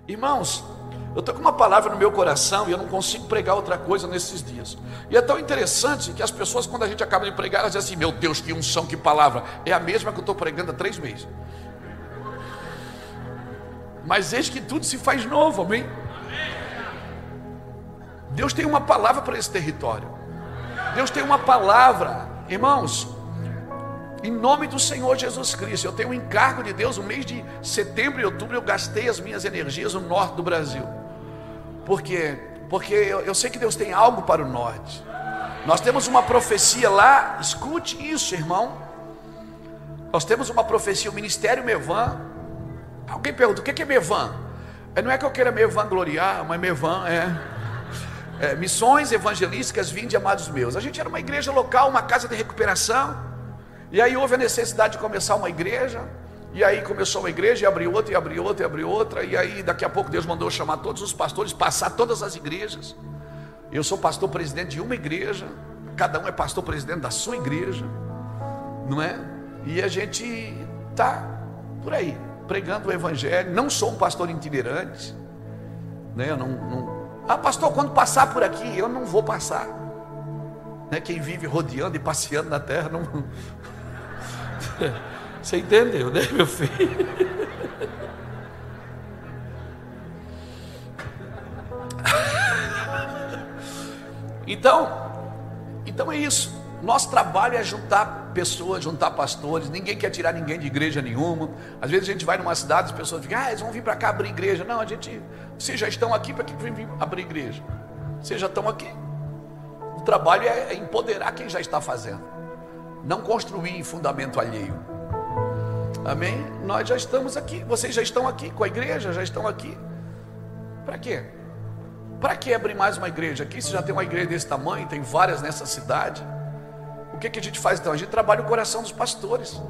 Irmãos, eu estou com uma palavra no meu coração e eu não consigo pregar outra coisa nesses dias. E é tão interessante que as pessoas, quando a gente acaba de pregar, elas dizem assim: meu Deus, que unção, que palavra. É a mesma que eu estou pregando há 3 meses. Mas eis que tudo se faz novo, amém? Deus tem uma palavra para esse território. Deus tem uma palavra, irmãos, em nome do Senhor Jesus Cristo. Eu tenho um encargo de Deus. No mês de setembro e outubro eu gastei as minhas energias no norte do Brasil. Por quê? Porque eu sei que Deus tem algo para o norte. Nós temos uma profecia lá. Escute isso, irmão. Nós temos uma profecia, o Ministério Mevan. Alguém pergunta, o que é Mevan? Não é que eu queira me vangloriar, mas Mevan é missões evangelísticas, vinde amados meus. A gente era uma igreja local, uma casa de recuperação. E aí houve a necessidade de começar uma igreja. E aí começou uma igreja e abriu outra, e abriu outra, e abriu outra. E aí daqui a pouco Deus mandou chamar todos os pastores, passar todas as igrejas. Eu sou pastor presidente de uma igreja. Cada um é pastor presidente da sua igreja, não é? E a gente está por aí, pregando o evangelho. Não sou um pastor itinerante, né? Pastor, quando passar por aqui, eu não vou passar, né? Quem vive rodeando e passeando na terra não... Você entendeu, né, meu filho? Então é isso. Nosso trabalho é juntar pessoas, juntar pastores. Ninguém quer tirar ninguém de igreja nenhuma. Às vezes a gente vai numa cidade, as pessoas ficam: eles vão vir para cá abrir igreja. Não, vocês já estão aqui, para que vir abrir igreja? Vocês já estão aqui. O trabalho é empoderar quem já está fazendo, não construir em fundamento alheio. Amém? Nós já estamos aqui, vocês já estão aqui com a igreja, já estão aqui. Para quê? Para que abrir mais uma igreja aqui? Se já tem uma igreja desse tamanho, tem várias nessa cidade. O que a gente faz então? A gente trabalha o coração dos pastores,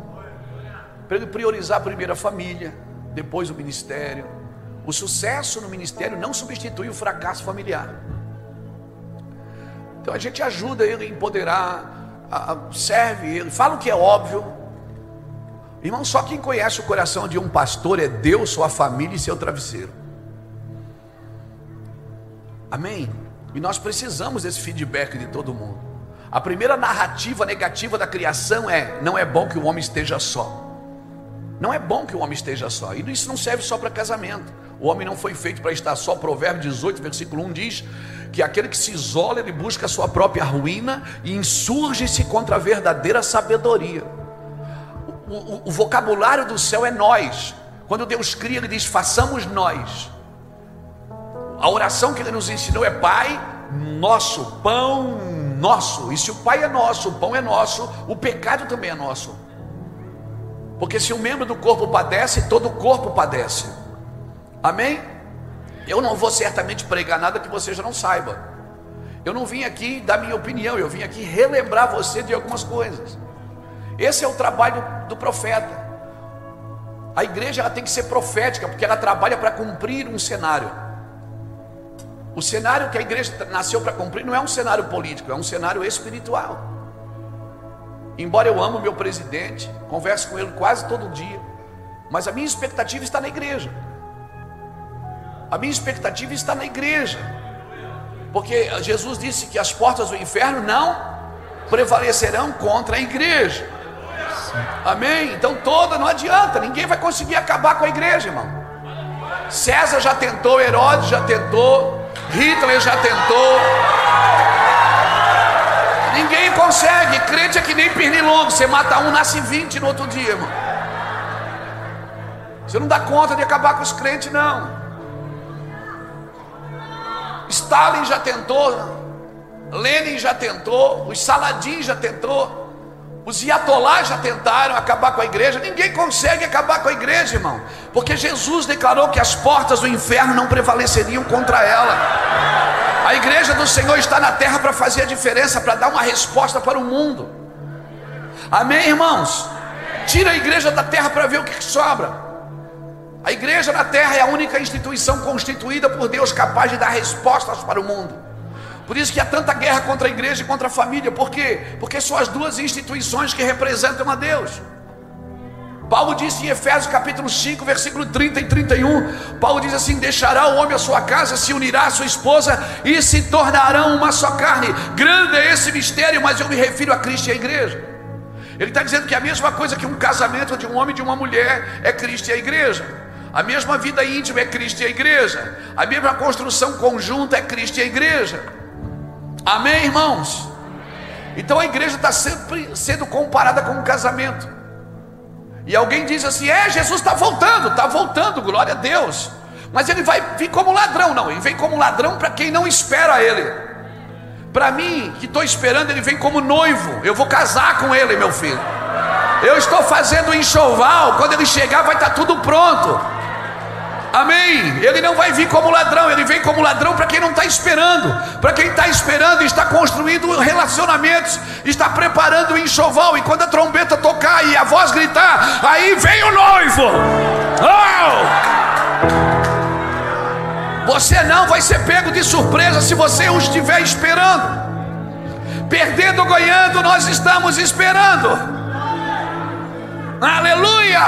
para ele priorizar primeiro a família, depois o ministério. O sucesso no ministério não substitui o fracasso familiar. Então a gente ajuda ele a empoderar, serve ele, fala o que é óbvio. Irmão, só quem conhece o coração de um pastor é Deus, sua família e seu travesseiro. Amém? E nós precisamos desse feedback de todo mundo. A primeira narrativa negativa da criação é: não é bom que o homem esteja só. Não é bom que o homem esteja só. E isso não serve só para casamento. O homem não foi feito para estar só. Provérbio 18, versículo 1 diz que aquele que se isola, ele busca a sua própria ruína e insurge-se contra a verdadeira sabedoria. O vocabulário do céu é nós. Quando Deus cria, ele diz: façamos nós. A oração que ele nos ensinou é: Pai nosso, pão nosso. E se o Pai é nosso, o pão é nosso, o pecado também é nosso. Porque se um membro do corpo padece, todo o corpo padece. Amém? Eu não vou certamente pregar nada que você já não saiba. Eu não vim aqui dar minha opinião, eu vim aqui relembrar você de algumas coisas. Esse é o trabalho do profeta. A igreja ela tem que ser profética, porque ela trabalha para cumprir um cenário. O cenário que a igreja nasceu para cumprir não é um cenário político, é um cenário espiritual. Embora eu ame o meu presidente, converso com ele quase todo dia, mas a minha expectativa está na igreja. A minha expectativa está na igreja, porque Jesus disse que as portas do inferno não prevalecerão contra a igreja. Amém? Então não adianta, ninguém vai conseguir acabar com a igreja, irmão. César já tentou, Herodes já tentou, Hitler já tentou. Ninguém consegue. Crente é que nem pernilongo, você mata um, nasce 20 no outro dia, irmão. Você não dá conta de acabar com os crentes, não. Stalin já tentou, Lenin já tentou, os Saladin já tentou, os Iatolás já tentaram acabar com a igreja. Ninguém consegue acabar com a igreja, irmão, porque Jesus declarou que as portas do inferno não prevaleceriam contra ela. A igreja do Senhor está na terra para fazer a diferença, para dar uma resposta para o mundo. Amém, irmãos? Tira a igreja da terra para ver o que sobra. A igreja na terra é a única instituição constituída por Deus capaz de dar respostas para o mundo. Por isso que há tanta guerra contra a igreja e contra a família. Por quê? Porque são as duas instituições que representam a Deus. Paulo disse em Efésios capítulo 5, versículo 30 e 31, Paulo diz assim: deixará o homem a sua casa, se unirá à sua esposa e se tornarão uma só carne. Grande é esse mistério, mas eu me refiro a Cristo e a igreja. Ele está dizendo que a mesma coisa que um casamento de um homem e de uma mulher é Cristo e a igreja. A mesma vida íntima é Cristo e a igreja. A mesma construção conjunta é Cristo e a igreja. Amém, irmãos? Então a igreja está sempre sendo comparada com um casamento. E alguém diz assim: Jesus está voltando, glória a Deus. Mas ele vai vir como ladrão. Não, ele vem como ladrão para quem não espera ele. Para mim, que estou esperando, ele vem como noivo. Eu vou casar com ele, meu filho. Eu estou fazendo enxoval. Quando ele chegar vai estar tudo pronto. Amém? Ele não vai vir como ladrão, ele vem como ladrão para quem não está esperando. Para quem está esperando, está construindo relacionamentos, está preparando o enxoval. E quando a trombeta tocar e a voz gritar, aí vem o noivo. Você não vai ser pego de surpresa se você o estiver esperando. Perdendo ou ganhando, nós estamos esperando. Aleluia!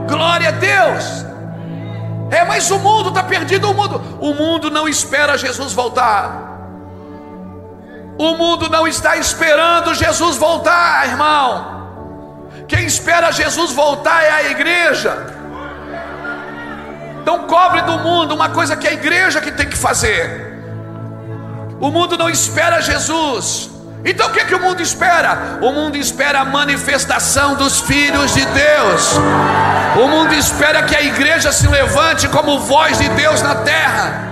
Glória a Deus! Mas o mundo está perdido. O mundo não espera Jesus voltar. O mundo não está esperando Jesus voltar, irmão. Quem espera Jesus voltar é a igreja. Então cobre do mundo uma coisa que é a igreja que tem que fazer. O mundo não espera Jesus. Então o que o mundo espera? O mundo espera a manifestação dos filhos de Deus. O mundo espera que a igreja se levante como voz de Deus na terra,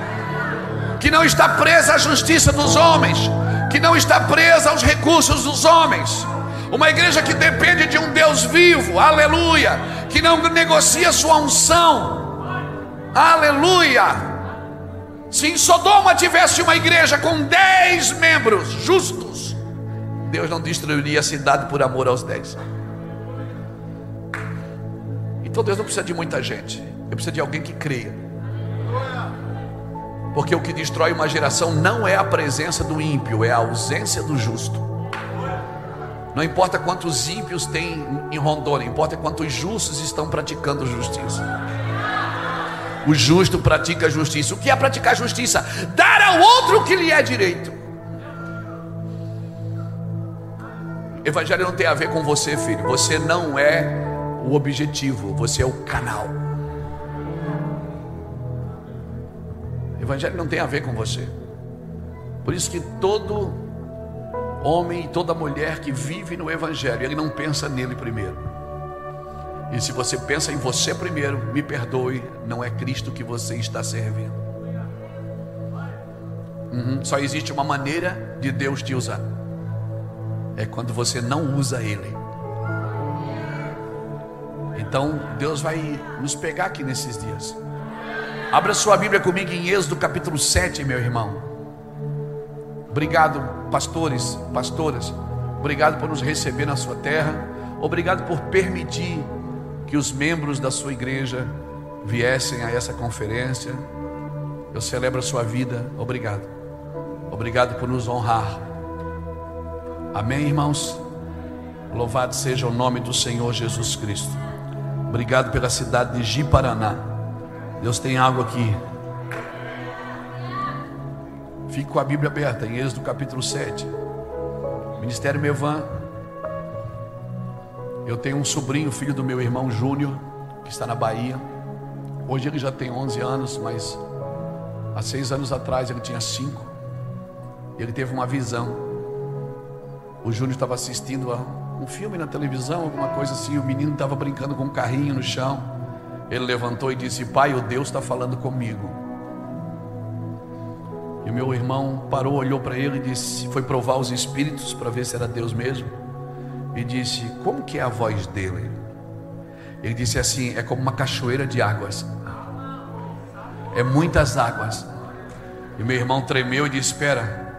que não está presa à justiça dos homens, que não está presa aos recursos dos homens. Uma igreja que depende de um Deus vivo, aleluia, que não negocia sua unção, aleluia. Se em Sodoma tivesse uma igreja com 10 membros justos, Deus não destruiria a cidade por amor aos 10. Então Deus não precisa de muita gente, Ele precisa de alguém que creia. Porque o que destrói uma geração não é a presença do ímpio, é a ausência do justo. Não importa quantos ímpios tem em Rondônia, importa quantos justos estão praticando justiça. O justo pratica justiça. O que é praticar justiça? Dar ao outro o que lhe é direito. Evangelho não tem a ver com você, filho. Você não é o objetivo, você é o canal. Evangelho não tem a ver com você. Por isso que todo homem e toda mulher que vive no Evangelho, ele não pensa nele primeiro. E se você pensa em você primeiro, me perdoe, não é Cristo que você está servindo. Só existe uma maneira de Deus te usar. É quando você não usa Ele. Então Deus vai nos pegar aqui nesses dias. Abra sua Bíblia comigo em Êxodo capítulo 7, meu irmão. Obrigado, pastores, pastoras. Obrigado por nos receber na sua terra. Obrigado por permitir que os membros da sua igreja viessem a essa conferência. Eu celebro a sua vida. Obrigado. Obrigado por nos honrar. Amém, irmãos? Louvado seja o nome do Senhor Jesus Cristo. Obrigado pela cidade de Ji-Paraná. Deus tem algo aqui. Fique com a Bíblia aberta em Êxodo capítulo 7. Ministério Mevan. Eu tenho um sobrinho, filho do meu irmão Júnior, que está na Bahia. Hoje ele já tem 11 anos, mas há 6 anos atrás ele tinha 5. Ele teve uma visão. O Júnior estava assistindo a um filme na televisão, alguma coisa assim. O menino estava brincando com um carrinho no chão. Ele levantou e disse: pai, o Deus está falando comigo. E o meu irmão parou, olhou para ele e disse, foi provar os espíritos para ver se era Deus mesmo. E disse: como que é a voz dele? Ele disse assim: é como uma cachoeira de águas. É muitas águas. E meu irmão tremeu e disse: espera,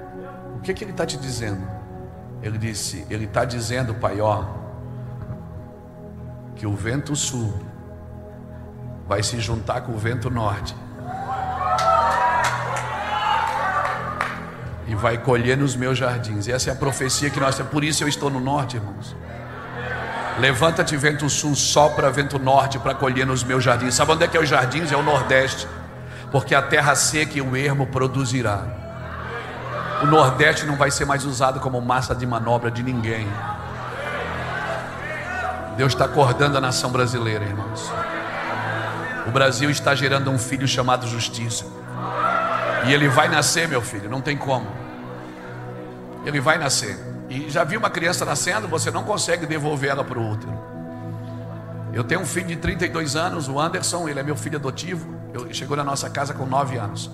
o que ele está te dizendo? Ele disse: ele está dizendo, pai, ó, que o vento sul vai se juntar com o vento norte e vai colher nos meus jardins. E essa é a profecia que nós temos. Por isso eu estou no norte, irmãos. Levanta-te, vento sul, sopra vento norte para colher nos meus jardins. Sabe onde é que é os jardins? É o Nordeste. Porque a terra seca e o ermo produzirá. O Nordeste não vai ser mais usado como massa de manobra de ninguém. Deus está acordando a nação brasileira, irmãos. O Brasil está gerando um filho chamado Justiça. E ele vai nascer, meu filho, não tem como. Ele vai nascer. E já viu uma criança nascendo, você não consegue devolver ela para o útero. Eu tenho um filho de 32 anos, o Anderson, ele é meu filho adotivo. Ele chegou na nossa casa com 9 anos.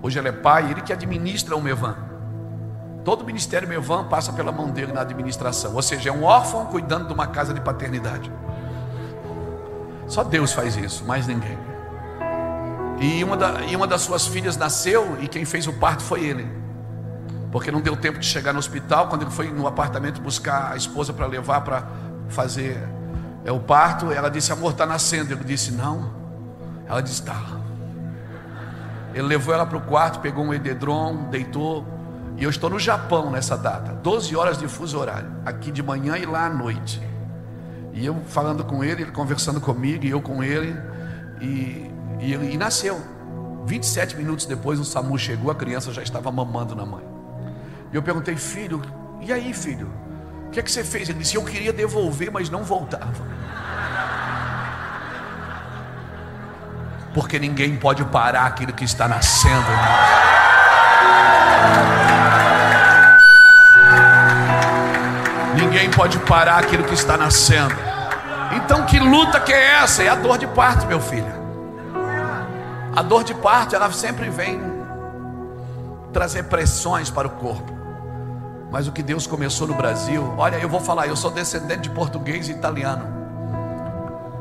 Hoje ele é pai, ele que administra o Mevan. Todo o ministério Mevan passa pela mão dele na administração. Ou seja, é um órfão cuidando de uma casa de paternidade. Só Deus faz isso, mais ninguém. E uma das suas filhas nasceu, e quem fez o parto foi ele. Porque não deu tempo de chegar no hospital. Quando ele foi no apartamento buscar a esposa para levar para fazer o parto, ela disse: amor, está nascendo. Ele disse: não. Ela disse: tá. Ele levou ela para o quarto, pegou um edredom, deitou. E eu estou no Japão nessa data, 12 horas de fuso horário, aqui de manhã e lá à noite. E eu falando com ele conversando comigo, e eu com ele. E nasceu. 27 minutos depois o SAMU chegou, a criança já estava mamando na mãe. E eu perguntei: filho, e aí, filho? O que é que você fez? Ele disse: eu queria devolver, mas não voltava. Porque ninguém pode parar aquilo que está nascendo, ninguém pode parar aquilo que está nascendo. Então que luta que é essa? É a dor de parto, meu filho. A dor de parto, ela sempre vem trazer pressões para o corpo. Mas o que Deus começou no Brasil, olha, eu vou falar, eu sou descendente de português e italiano.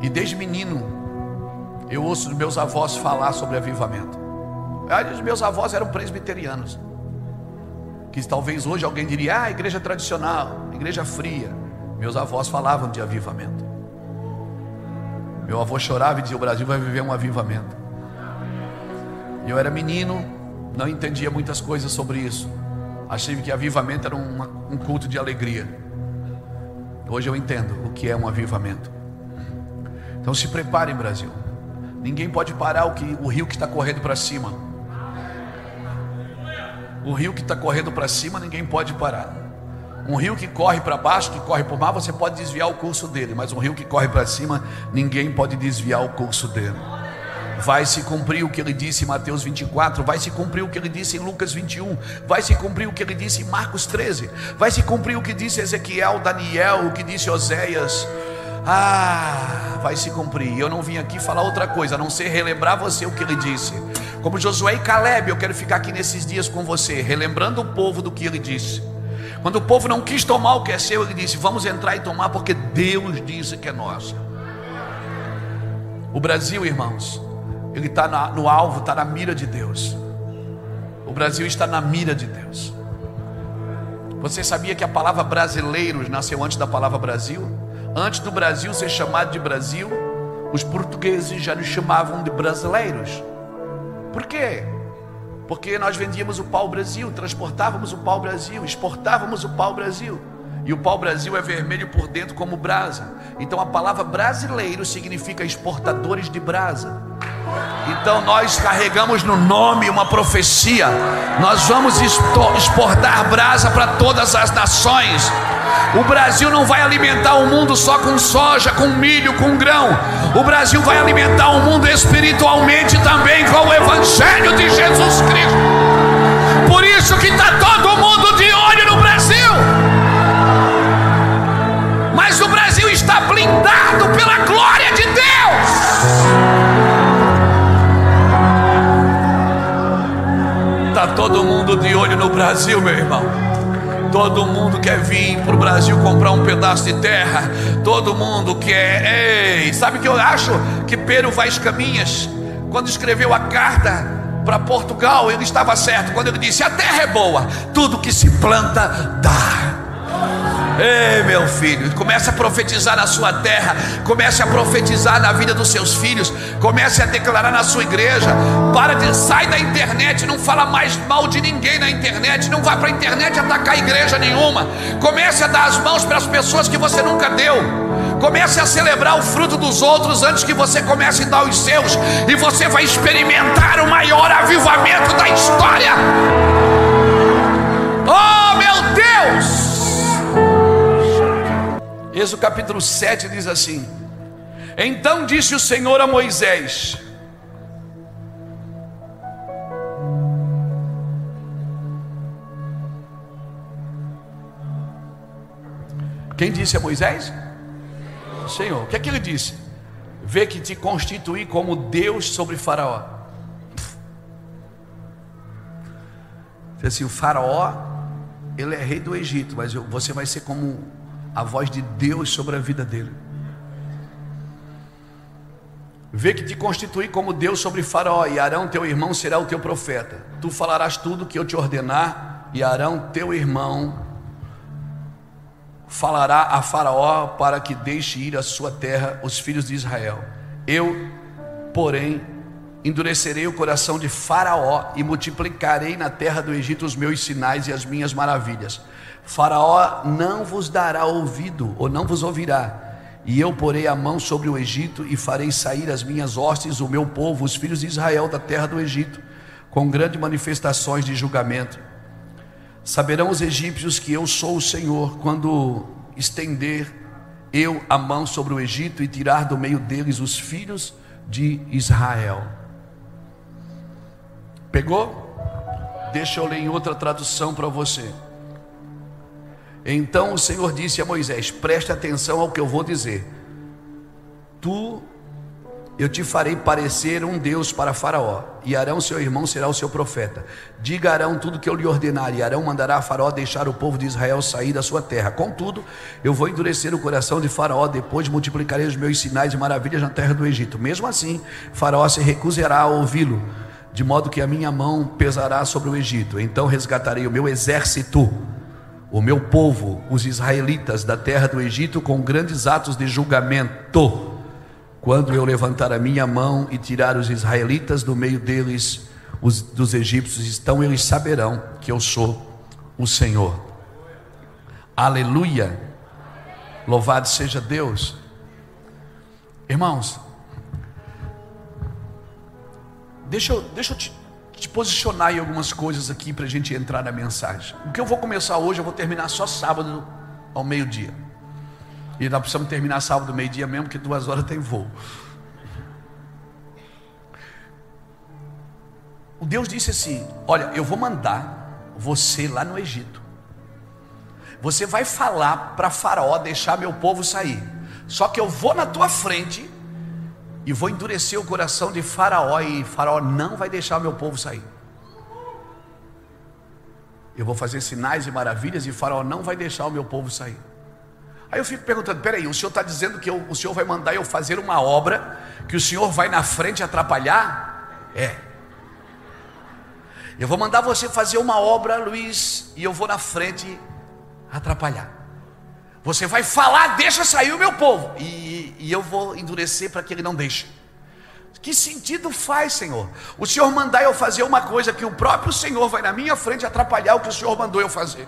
E desde menino, eu ouço os meus avós falar sobre avivamento. Os meus avós eram presbiterianos. Que talvez hoje alguém diria: igreja tradicional, igreja fria. Meus avós falavam de avivamento. Meu avô chorava e dizia: o Brasil vai viver um avivamento. E eu era menino, não entendia muitas coisas sobre isso. Achei que avivamento era um culto de alegria. Hoje eu entendo o que é um avivamento. Então se preparem, Brasil. Ninguém pode parar o rio que está correndo para cima. O rio que está correndo para cima, ninguém pode parar. Um rio que corre para baixo, que corre para o mar, você pode desviar o curso dele. Mas um rio que corre para cima, ninguém pode desviar o curso dele. Vai se cumprir o que ele disse em Mateus 24, vai se cumprir o que ele disse em Lucas 21, vai se cumprir o que ele disse em Marcos 13, vai se cumprir o que disse Ezequiel, Daniel, o que disse Oséias. Vai se cumprir. Eu não vim aqui falar outra coisa, a não ser relembrar você o que ele disse. Como Josué e Caleb, eu quero ficar aqui nesses dias com você, relembrando o povo do que ele disse. Quando o povo não quis tomar o que é seu, ele disse: vamos entrar e tomar, porque Deus disse que é nosso. O Brasil, irmãos, ele está no alvo, está na mira de Deus. O Brasil está na mira de Deus. Você sabia que a palavra brasileiros nasceu antes da palavra Brasil? Antes do Brasil ser chamado de Brasil, os portugueses já nos chamavam de brasileiros. Por quê? Porque nós vendíamos o pau-brasil, transportávamos o pau-brasil, exportávamos o pau-brasil. E o pau-brasil é vermelho por dentro como brasa. Então a palavra brasileiro significa exportadores de brasa. Então nós carregamos no nome uma profecia. Nós vamos exportar brasa para todas as nações. O Brasil não vai alimentar o mundo só com soja, com milho, com grão. O Brasil vai alimentar o mundo espiritualmente também com o Evangelho de Jesus Cristo. Por isso que está todo mundo de olho no Brasil. Mas o Brasil está blindado pela glória de Deus. Está todo mundo de olho no Brasil, meu irmão. Todo mundo quer vir para o Brasil comprar um pedaço de terra. Todo mundo quer. Ei, sabe o que eu acho? Que Pero Vaz Caminhas, quando escreveu a carta para Portugal, ele estava certo quando ele disse: a terra é boa, tudo que se planta dá. Ei, meu filho, comece a profetizar na sua terra, comece a profetizar na vida dos seus filhos, comece a declarar na sua igreja. Sai da internet, não fala mais mal de ninguém na internet, não vai para a internet atacar igreja nenhuma. Comece a dar as mãos para as pessoas que você nunca deu. Comece a celebrar o fruto dos outros antes que você comece a dar os seus, e você vai experimentar o maior avivamento da história. Oh, meu Deus! Êxodo capítulo 7 diz assim: então disse o Senhor a Moisés: quem disse a Moisés? O Senhor. O que é que ele disse? Vê que te constituí como Deus sobre Faraó. Assim, o Faraó, ele é rei do Egito, mas você vai ser como a voz de Deus sobre a vida dele. Vê que te constituí como Deus sobre Faraó, e Arão teu irmão será o teu profeta. Tu falarás tudo que eu te ordenar, e Arão teu irmão falará a Faraó para que deixe ir à sua terra os filhos de Israel. Eu, porém, endurecerei o coração de Faraó e multiplicarei na terra do Egito os meus sinais e as minhas maravilhas. Faraó não vos dará ouvido, ou não vos ouvirá, e eu porei a mão sobre o Egito e farei sair as minhas hostes, o meu povo, os filhos de Israel, da terra do Egito, com grandes manifestações de julgamento. Saberão os egípcios que eu sou o Senhor, quando estender eu a mão sobre o Egito e tirar do meio deles os filhos de Israel. Pegou? Deixa eu ler em outra tradução para você. Então o Senhor disse a Moisés: preste atenção ao que eu vou dizer. Eu te farei parecer um Deus para Faraó, e Arão seu irmão será o seu profeta. Diga a Arão tudo que eu lhe ordenar, e Arão mandará a Faraó deixar o povo de Israel sair da sua terra. Contudo, eu vou endurecer o coração de Faraó, depois multiplicarei os meus sinais e maravilhas na terra do Egito. Mesmo assim, Faraó se recusará a ouvi-lo, de modo que a minha mão pesará sobre o Egito. Então resgatarei o meu exército, o meu povo, os israelitas da terra do Egito, com grandes atos de julgamento. Quando eu levantar a minha mão e tirar os israelitas do meio deles, dos egípcios, então eles saberão que eu sou o Senhor. Aleluia! Louvado seja Deus. Irmãos, deixa eu te posicionar em algumas coisas aqui para a gente entrar na mensagem. O que eu vou começar hoje, eu vou terminar só sábado ao meio-dia. E nós precisamos terminar sábado, meio-dia mesmo, porque 2 horas tem voo. O Deus disse assim: olha, eu vou mandar você lá no Egito. Você vai falar para Faraó deixar meu povo sair. Só que eu vou na tua frente e vou endurecer o coração de Faraó, e Faraó não vai deixar meu povo sair. Eu vou fazer sinais e maravilhas, e Faraó não vai deixar o meu povo sair. Aí eu fico perguntando: peraí, o senhor está dizendo que o senhor vai mandar eu fazer uma obra, que o senhor vai na frente atrapalhar? Eu vou mandar você fazer uma obra, Luiz, e eu vou na frente atrapalhar. Você vai falar, deixa sair o meu povo, e eu vou endurecer para que ele não deixe. Que sentido faz, Senhor? O senhor mandar eu fazer uma coisa que o próprio Senhor vai na minha frente atrapalhar o que o senhor mandou eu fazer.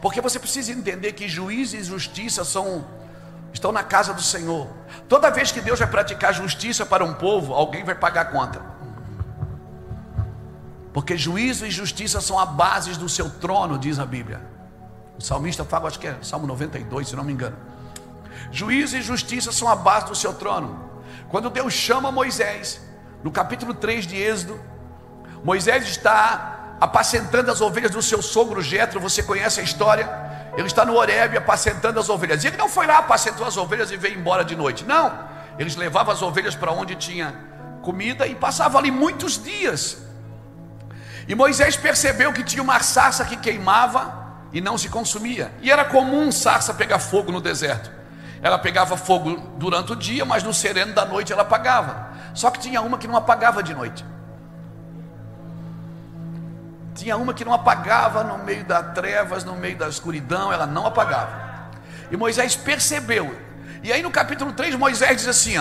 Porque você precisa entender que juízo e justiça estão na casa do Senhor. Toda vez que Deus vai praticar justiça para um povo, alguém vai pagar a conta. Porque juízo e justiça são a base do seu trono, diz a Bíblia. O salmista fala, acho que é Salmo 92, se não me engano. Juízo e justiça são a base do seu trono. Quando Deus chama Moisés, no capítulo 3 de Êxodo, Moisés está apacentando as ovelhas do seu sogro Jetro. Você conhece a história? Ele está no Horebe apacentando as ovelhas. E ele não foi lá, apacentou as ovelhas e veio embora de noite. Não, eles levavam as ovelhas para onde tinha comida e passavam ali muitos dias. E Moisés percebeu que tinha uma sarça que queimava e não se consumia. E era comum sarça pegar fogo no deserto. Ela pegava fogo durante o dia, mas no sereno da noite ela apagava. Só que tinha uma que não apagava de noite. Tinha uma que não apagava no meio das trevas, no meio da escuridão, ela não apagava. E Moisés percebeu. E aí no capítulo 3 Moisés diz assim: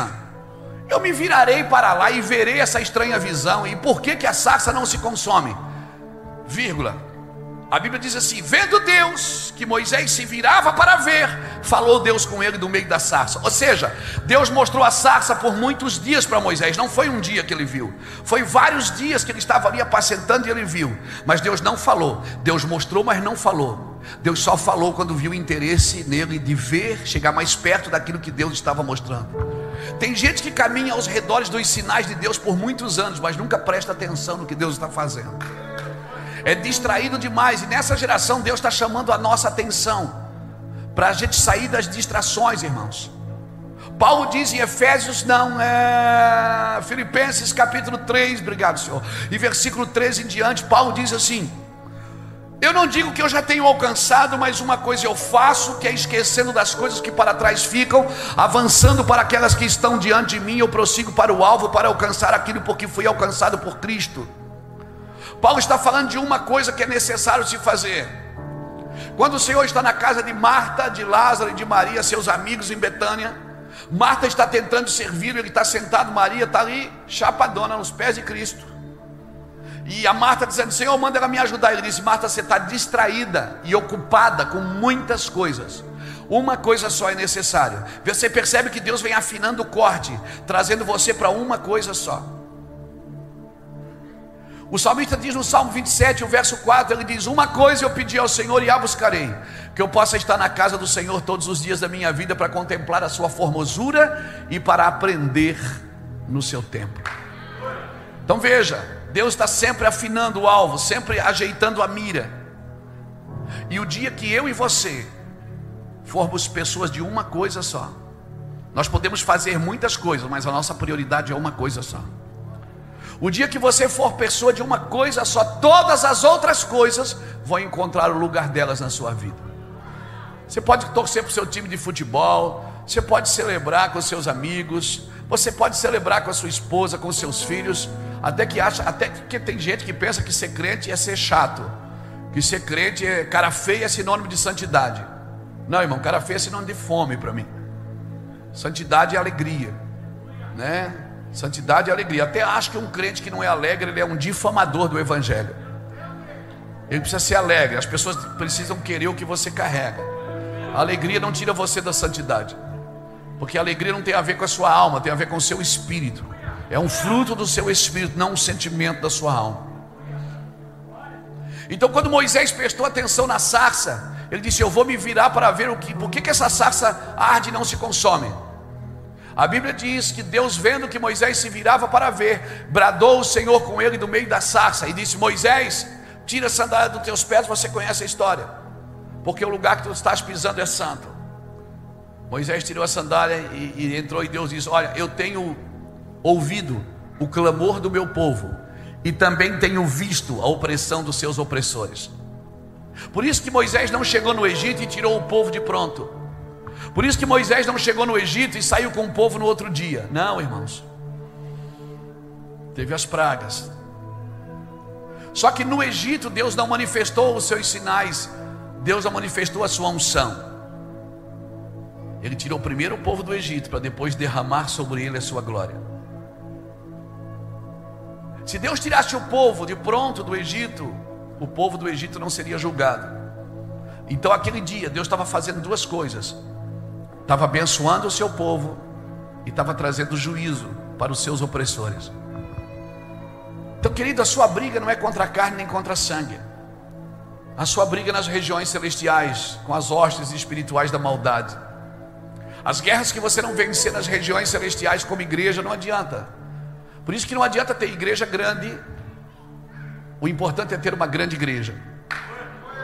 eu me virarei para lá e verei essa estranha visão. E por que a sarça não se consome? Vírgula. A Bíblia diz assim: vendo Deus que Moisés se virava para ver, falou Deus com ele do meio da sarça. Ou seja, Deus mostrou a sarça por muitos dias para Moisés. Não foi um dia que ele viu, foi vários dias que ele estava ali apacentando e ele viu. Mas Deus não falou. Deus mostrou, mas não falou. Deus só falou quando viu interesse nele de ver, chegar mais perto daquilo que Deus estava mostrando. Tem gente que caminha aos redores dos sinais de Deus por muitos anos, mas nunca presta atenção no que Deus está fazendo. É distraído demais. E nessa geração Deus está chamando a nossa atenção para a gente sair das distrações, irmãos. Paulo diz em Efésios, Filipenses capítulo 3, obrigado Senhor, e versículo 13 em diante, Paulo diz assim: eu não digo que eu já tenho alcançado, mas uma coisa eu faço, que é esquecendo das coisas que para trás ficam, avançando para aquelas que estão diante de mim, eu prossigo para o alvo, para alcançar aquilo porque fui alcançado por Cristo. Paulo está falando de uma coisa que é necessário se fazer. Quando o Senhor está na casa de Marta, de Lázaro e de Maria, seus amigos em Betânia, Marta está tentando servir, ele está sentado, Maria está ali chapadona nos pés de Cristo. E a Marta dizendo: Senhor, manda ela me ajudar. Ele disse: Marta, você está distraída e ocupada com muitas coisas. Uma coisa só é necessária. Você percebe que Deus vem afinando o corte, trazendo você para uma coisa só. O salmista diz no Salmo 27, o verso 4, ele diz: uma coisa eu pedi ao Senhor e a buscarei, que eu possa estar na casa do Senhor todos os dias da minha vida, para contemplar a sua formosura e para aprender no seu templo. Então veja, Deus está sempre afinando o alvo, sempre ajeitando a mira. E o dia que eu e você formos pessoas de uma coisa só, nós podemos fazer muitas coisas, mas a nossa prioridade é uma coisa só. O dia que você for pessoa de uma coisa só, todas as outras coisas vão encontrar o lugar delas na sua vida. Você pode torcer para o seu time de futebol, você pode celebrar com seus amigos, você pode celebrar com a sua esposa, com seus filhos, até que tem gente que pensa que ser crente é ser chato, que ser crente é cara feio, é sinônimo de santidade. Não, irmão, cara feio é sinônimo de fome para mim. Santidade é alegria, né? Santidade é alegria. Até acho que um crente que não é alegre, ele é um difamador do evangelho. Ele precisa ser alegre. As pessoas precisam querer o que você carrega. A alegria não tira você da santidade, porque a alegria não tem a ver com a sua alma, tem a ver com o seu espírito. É um fruto do seu espírito, não um sentimento da sua alma. Então quando Moisés prestou atenção na sarça, ele disse: eu vou me virar para ver por que essa sarça arde e não se consome. A Bíblia diz que Deus, vendo que Moisés se virava para ver, bradou o Senhor com ele do meio da sarça e disse: Moisés, tira a sandália dos teus pés. Você conhece a história, porque o lugar que tu estás pisando é santo. Moisés tirou a sandália e entrou, e Deus disse: olha, eu tenho ouvido o clamor do meu povo e também tenho visto a opressão dos seus opressores. Por isso que Moisés não chegou no Egito e tirou o povo de pronto. Por isso que Moisés não chegou no Egito e saiu com o povo no outro dia. Não, irmãos. Teve as pragas. Só que no Egito Deus não manifestou os seus sinais, Deus não manifestou a sua unção. Ele tirou primeiro o povo do Egito, para depois derramar sobre ele a sua glória. Se Deus tirasse o povo de pronto do Egito, o povo do Egito não seria julgado. Então aquele dia Deus estava fazendo duas coisas: estava abençoando o seu povo e estava trazendo juízo para os seus opressores. Então, querido, a sua briga não é contra a carne nem contra a sangue. A sua briga é nas regiões celestiais, com as hostes espirituais da maldade. As guerras que você não vencer nas regiões celestiais como igreja não adianta. Por isso que não adianta ter igreja grande. O importante é ter uma grande igreja.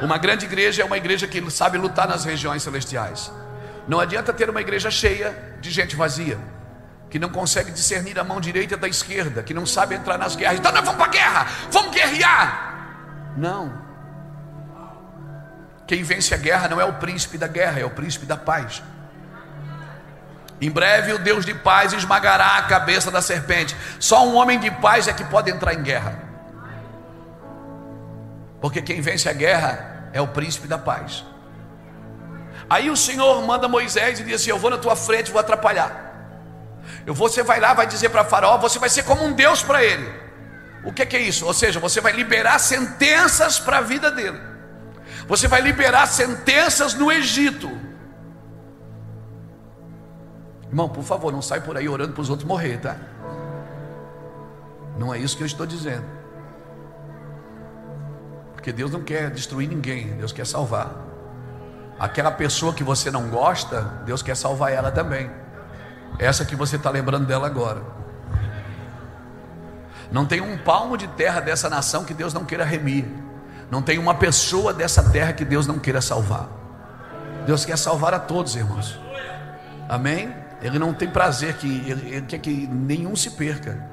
Uma grande igreja é uma igreja que sabe lutar nas regiões celestiais. Não adianta ter uma igreja cheia de gente vazia, que não consegue discernir a mão direita da esquerda, que não sabe entrar nas guerras. Então nós vamos para a guerra, vamos guerrear. Não. Quem vence a guerra não é o príncipe da guerra, é o príncipe da paz. Em breve o Deus de paz esmagará a cabeça da serpente. Só um homem de paz é que pode entrar em guerra, porque quem vence a guerra é o príncipe da paz. Aí o Senhor manda Moisés e diz assim: eu vou na tua frente, vou atrapalhar. Você vai lá, vai dizer para Faraó, você vai ser como um Deus para ele. O que é isso? Ou seja, você vai liberar sentenças para a vida dele. Você vai liberar sentenças no Egito. Irmão, por favor, não sai por aí orando para os outros morrer, tá? Não é isso que eu estou dizendo. Porque Deus não quer destruir ninguém, Deus quer salvar. Aquela pessoa que você não gosta, Deus quer salvar ela também. Essa que você está lembrando dela agora. Não tem um palmo de terra dessa nação que Deus não queira remir. Não tem uma pessoa dessa terra que Deus não queira salvar. Deus quer salvar a todos, irmãos. Amém? Ele não tem prazer ele quer que nenhum se perca.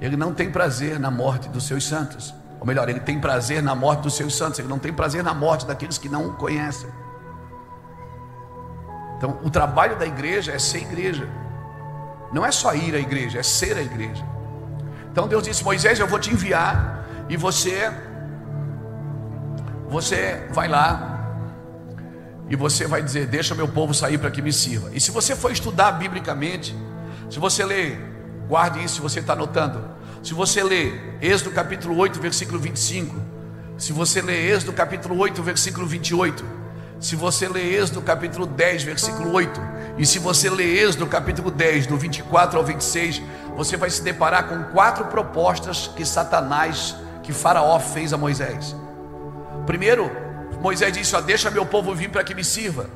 Ele não tem prazer na morte dos seus santos. Ou melhor, ele tem prazer na morte dos seus santos. Ele não tem prazer na morte daqueles que não o conhecem. Então, o trabalho da igreja é ser igreja. Não é só ir à igreja, é ser a igreja. Então Deus disse: Moisés, eu vou te enviar, e você vai lá e você vai dizer: deixa meu povo sair para que me sirva. E se você for estudar biblicamente, se você ler, guarde isso se você está anotando. Se você ler Êxodo capítulo 8, versículo 25, se você ler Êxodo capítulo 8, versículo 28, se você ler Êxodo capítulo 10, versículo 8, e se você ler Êxodo capítulo 10, do 24 ao 26, você vai se deparar com 4 propostas que Faraó fez a Moisés. Primeiro, Moisés disse: deixa meu povo vir para que me sirva.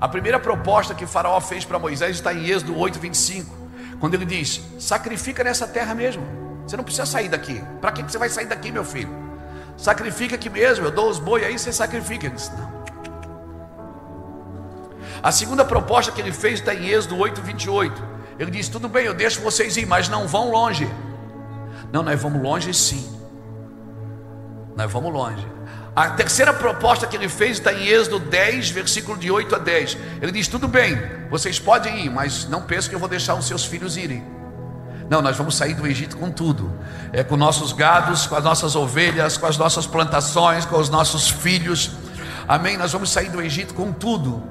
A primeira proposta que Faraó fez para Moisés está em Êxodo 8, 25, quando ele diz: sacrifica nessa terra mesmo, você não precisa sair daqui. Para que você vai sair daqui, meu filho? Sacrifica aqui mesmo, eu dou os boi aí, você sacrifica. Ele disse: não. A segunda proposta que ele fez está em Êxodo 8, 28. Ele disse: tudo bem, eu deixo vocês ir, mas não vão longe. Não, nós vamos longe sim. Nós vamos longe. A terceira proposta que ele fez está em Êxodo 10, versículo de 8 a 10. Ele diz: tudo bem, vocês podem ir, mas não pensem que eu vou deixar os seus filhos irem. Não, nós vamos sair do Egito com tudo. Com nossos gados, com as nossas ovelhas, com as nossas plantações, com os nossos filhos. Amém? Nós vamos sair do Egito com tudo.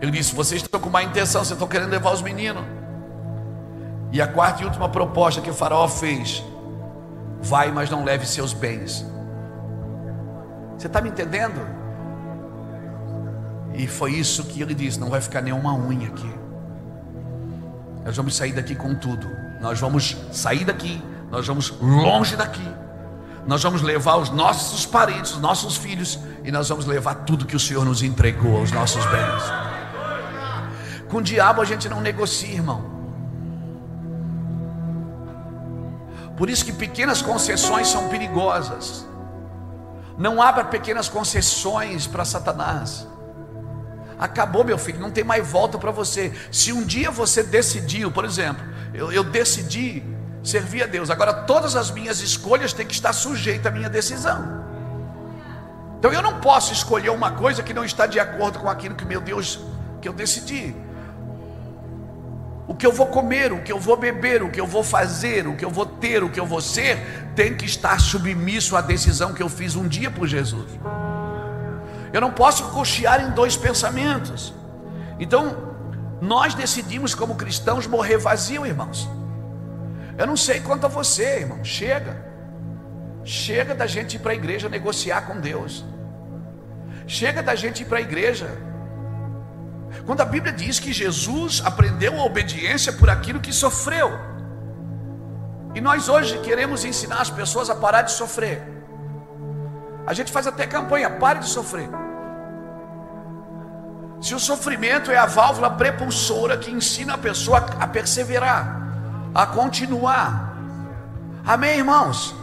Ele disse: vocês estão com má intenção, vocês estão querendo levar os meninos. E a quarta e última proposta que o Faraó fez: vai, mas não leve seus bens. Você está me entendendo? E foi isso que ele disse: não vai ficar nenhuma unha aqui. Nós vamos sair daqui com tudo. Nós vamos sair daqui, nós vamos longe daqui. Nós vamos levar os nossos parentes, os nossos filhos, e nós vamos levar tudo que o Senhor nos entregou, os nossos bens. Com o diabo a gente não negocia, irmão. Por isso que pequenas concessões são perigosas. Não abra pequenas concessões para Satanás. Acabou, meu filho, não tem mais volta para você. Se um dia você decidiu, por exemplo, eu decidi servir a Deus, agora todas as minhas escolhas têm que estar sujeitas à minha decisão. Então eu não posso escolher uma coisa que não está de acordo com aquilo que, meu Deus, que eu decidi. O que eu vou comer, o que eu vou beber, o que eu vou fazer, o que eu vou ter, o que eu vou ser, tem que estar submisso à decisão que eu fiz um dia por Jesus. Eu não posso cochear em 2 pensamentos. Então, nós decidimos como cristãos morrer vazio, irmãos. Eu não sei quanto a você, irmão. Chega da gente ir para a igreja negociar com Deus. Chega da gente ir para a igreja. Quando a Bíblia diz que Jesus aprendeu a obediência por aquilo que sofreu. E nós hoje queremos ensinar as pessoas a parar de sofrer. A gente faz até campanha: pare de sofrer. Se o sofrimento é a válvula prepulsora que ensina a pessoa a perseverar, a continuar. Amém, irmãos?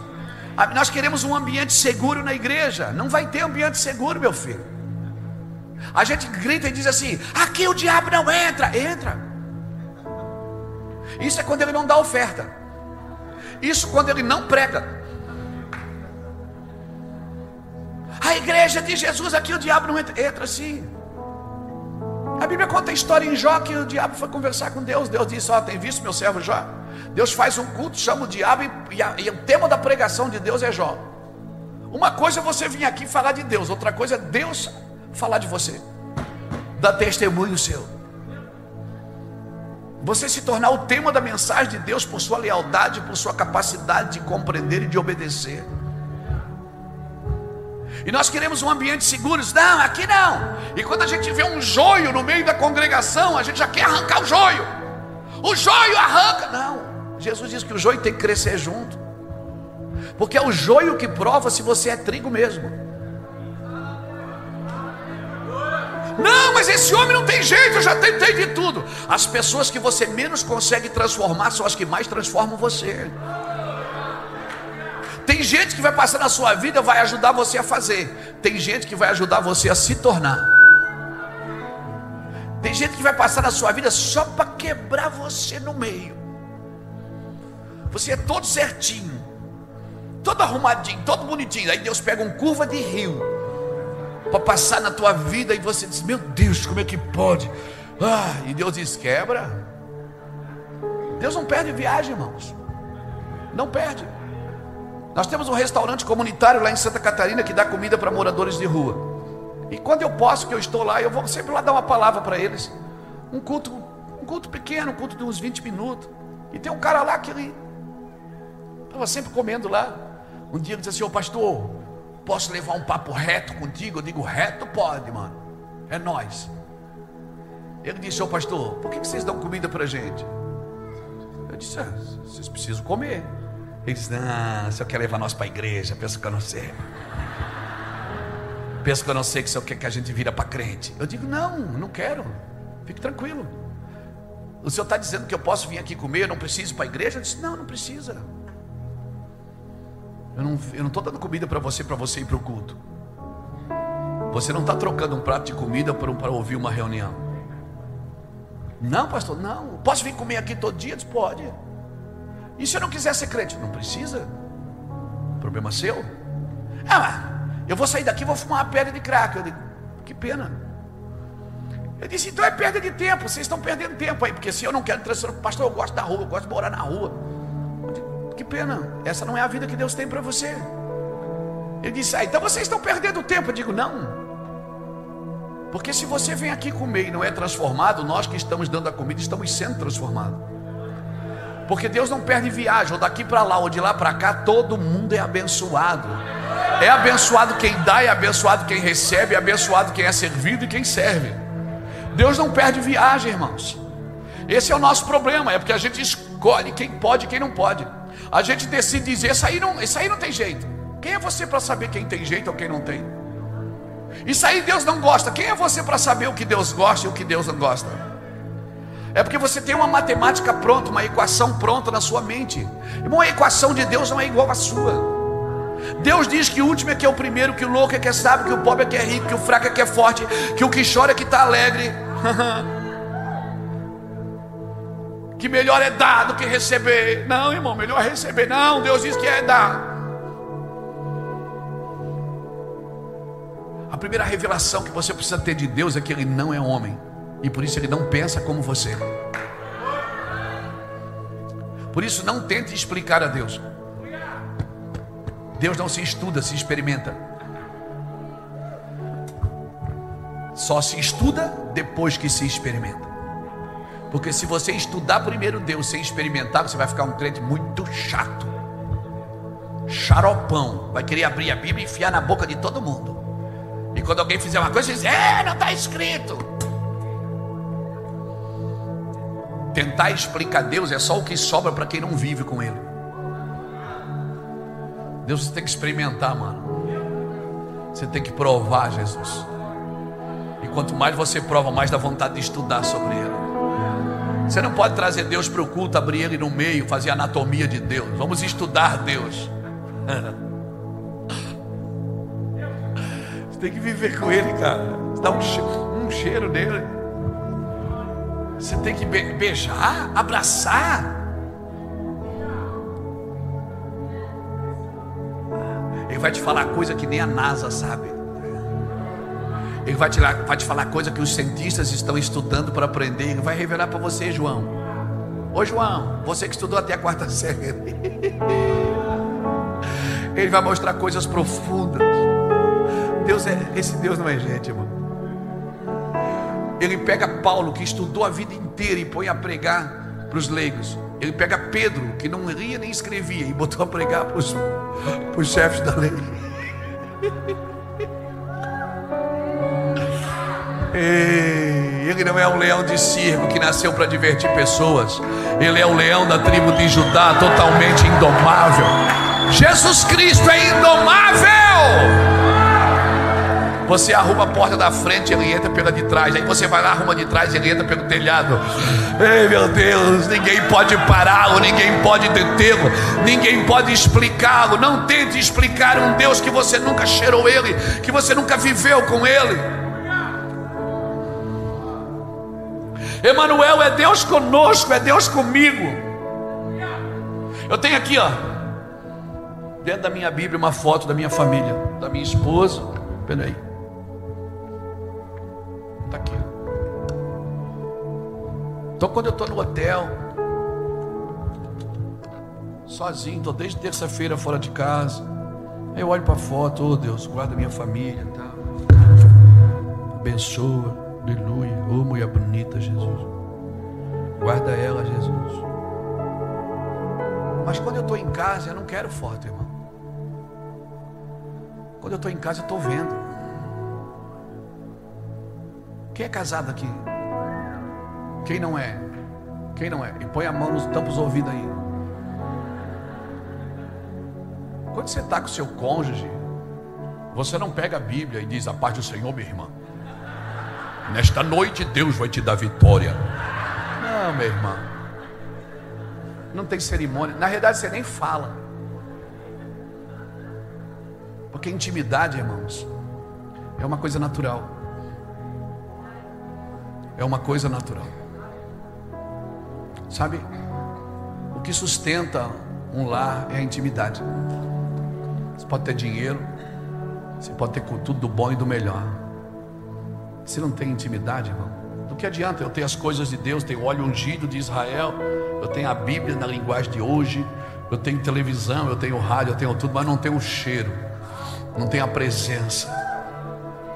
Nós queremos um ambiente seguro na igreja. Não vai ter ambiente seguro, meu filho. A gente grita e diz assim: aqui o diabo não entra. Entra. Isso é quando ele não dá oferta. Isso quando ele não prega. A igreja de Jesus, aqui o diabo não entra. Entra sim. A Bíblia conta a história em Jó, que o diabo foi conversar com Deus. Deus disse: ó, tem visto meu servo Jó? Deus faz um culto, chama o diabo, e o tema da pregação de Deus é Jó. Uma coisa é você vir aqui falar de Deus, outra coisa é Deus falar de você, dar testemunho seu, você se tornar o tema da mensagem de Deus por sua lealdade, por sua capacidade de compreender e de obedecer. E nós queremos um ambiente seguro. Não, aqui não. E quando a gente vê um joio no meio da congregação, a gente já quer arrancar o joio. O joio arranca. Não, Jesus diz que o joio tem que crescer junto, porque é o joio que prova se você é trigo mesmo. Não, mas esse homem não tem jeito, eu já tentei de tudo. As pessoas que você menos consegue transformar são as que mais transformam você. Tem gente que vai passar na sua vida, vai ajudar você a fazer. Tem gente que vai ajudar você a se tornar. Tem gente que vai passar na sua vida só para quebrar você no meio. Você é todo certinho, todo arrumadinho, todo bonitinho. Aí Deus pega curva de rio para passar na tua vida e você diz: meu Deus, como é que pode? E Deus diz: quebra. Deus não perde viagem, irmãos. Não perde. Nós temos um restaurante comunitário lá em Santa Catarina que dá comida para moradores de rua. E quando eu posso, que eu estou lá, eu vou sempre lá dar uma palavra para eles. Um culto pequeno, um culto de uns 20 minutos. E tem um cara lá que ele estava sempre comendo lá. Um dia ele disse assim: ô pastor, posso levar um papo reto contigo? Eu digo: reto pode, mano. É nós. Ele disse: ô pastor, por que vocês dão comida para a gente? Eu disse: vocês precisam comer. Ele disse: não, o senhor quer levar nós para a igreja? Pensa que eu não sei. Pensa que eu não sei que o senhor quer que a gente vira para crente. Eu digo: não quero. Fique tranquilo. O senhor está dizendo que eu posso vir aqui comer, eu não preciso ir para a igreja? Eu disse: não precisa. Eu não estou dando comida para você ir para o culto. Você não está trocando um prato de comida para ouvir uma reunião. Não, pastor, não. Posso vir comer aqui todo dia? Eu disse: pode. E se eu não quiser ser crente? Não precisa. Problema seu. Eu vou sair daqui e vou fumar uma pedra de crack. Eu digo: que pena. Eu disse: então é perda de tempo. Vocês estão perdendo tempo aí. Porque se eu não quero transformar, pastor, eu gosto da rua, eu gosto de morar na rua. Eu digo: que pena. Essa não é a vida que Deus tem para você. Ele disse: então vocês estão perdendo tempo. Eu digo: não. Porque se você vem aqui comer e não é transformado, nós que estamos dando a comida estamos sendo transformados. Porque Deus não perde viagem, ou daqui para lá, ou de lá para cá, todo mundo é abençoado. É abençoado quem dá, é abençoado quem recebe, é abençoado quem é servido e quem serve. Deus não perde viagem, irmãos. Esse é o nosso problema, é porque a gente escolhe quem pode e quem não pode. A gente decide dizer: isso aí não tem jeito. Quem é você para saber quem tem jeito ou quem não tem? Isso aí Deus não gosta. Quem é você para saber o que Deus gosta e o que Deus não gosta? É porque você tem uma matemática pronta, uma equação pronta na sua mente. Irmão, a equação de Deus não é igual à sua. Deus diz que o último é que é o primeiro, que o louco é que é sábio, que o pobre é que é rico, que o fraco é que é forte, que o que chora é que está alegre. Que melhor é dar do que receber. Não, irmão, melhor é receber. Não, Deus diz que é dar. A primeira revelação que você precisa ter de Deus é que Ele não é homem, e por isso Ele não pensa como você. Por isso não tente explicar a Deus. Deus não se estuda, se experimenta. Só se estuda depois que se experimenta. Porque se você estudar primeiro Deus sem experimentar, você vai ficar um crente muito chato, xaropão. Vai querer abrir a Bíblia e enfiar na boca de todo mundo. E quando alguém fizer uma coisa, você diz: não está escrito. Tentar explicar Deus é só o que sobra para quem não vive com Ele. Deus você tem que experimentar, mano. Você tem que provar Jesus. E quanto mais você prova, mais dá vontade de estudar sobre Ele. Você não pode trazer Deus para o culto, abrir Ele no meio, fazer anatomia de Deus. Vamos estudar Deus. Você tem que viver com Ele, cara. Você dá um cheiro nele. Você tem que beijar, abraçar. Ele vai te falar coisa que nem a NASA sabe. Ele vai te falar coisa que os cientistas estão estudando para aprender. Ele vai revelar para você, João. Ô João, você que estudou até a 4ª série. Ele vai mostrar coisas profundas. Esse Deus não é gente, irmão. Ele pega Paulo, que estudou a vida inteira, e põe a pregar para os leigos. Ele pega Pedro, que não lia nem escrevia, e botou a pregar para os chefes da lei. Ele não é um leão de circo que nasceu para divertir pessoas. Ele é o leão da tribo de Judá, totalmente indomável. Jesus Cristo é indomável. Você arruma a porta da frente, ele entra pela de trás. Aí você vai lá, arruma de trás, ele entra pelo telhado. Ei, meu Deus, ninguém pode pará-lo, ninguém pode detê-lo, ninguém pode explicá-lo. Não tente explicar um Deus que você nunca cheirou ele, que você nunca viveu com ele. Emanuel é Deus conosco, é Deus comigo. Eu tenho aqui, ó, dentro da minha Bíblia, uma foto da minha família, da minha esposa. Espera aí. Está aqui. Então, quando eu estou no hotel, sozinho, estou desde terça-feira fora de casa, aí eu olho para a foto, oh Deus, guarda minha família, tá? Abençoa, aleluia, oh mulher bonita, Jesus, guarda ela, Jesus. Mas quando eu estou em casa, eu não quero foto, irmão. Quando eu estou em casa, eu estou vendo. Quem é casado aqui? Quem não é? Quem não é? E põe a mão nos tampos os ouvidos aí. Quando você está com o seu cônjuge, você não pega a Bíblia e diz: a paz do Senhor, minha irmã, nesta noite Deus vai te dar vitória. Não, minha irmã, não tem cerimônia. Na realidade você nem fala. Porque intimidade, irmãos, é uma coisa natural. É uma coisa natural. Sabe? O que sustenta um lar é a intimidade. Você pode ter dinheiro, você pode ter tudo do bom e do melhor. Se não tem intimidade, irmão, do que adianta? Eu tenho as coisas de Deus, tenho o óleo ungido de Israel, eu tenho a Bíblia na linguagem de hoje, eu tenho televisão, eu tenho rádio, eu tenho tudo, mas não tenho o cheiro, não tenho a presença,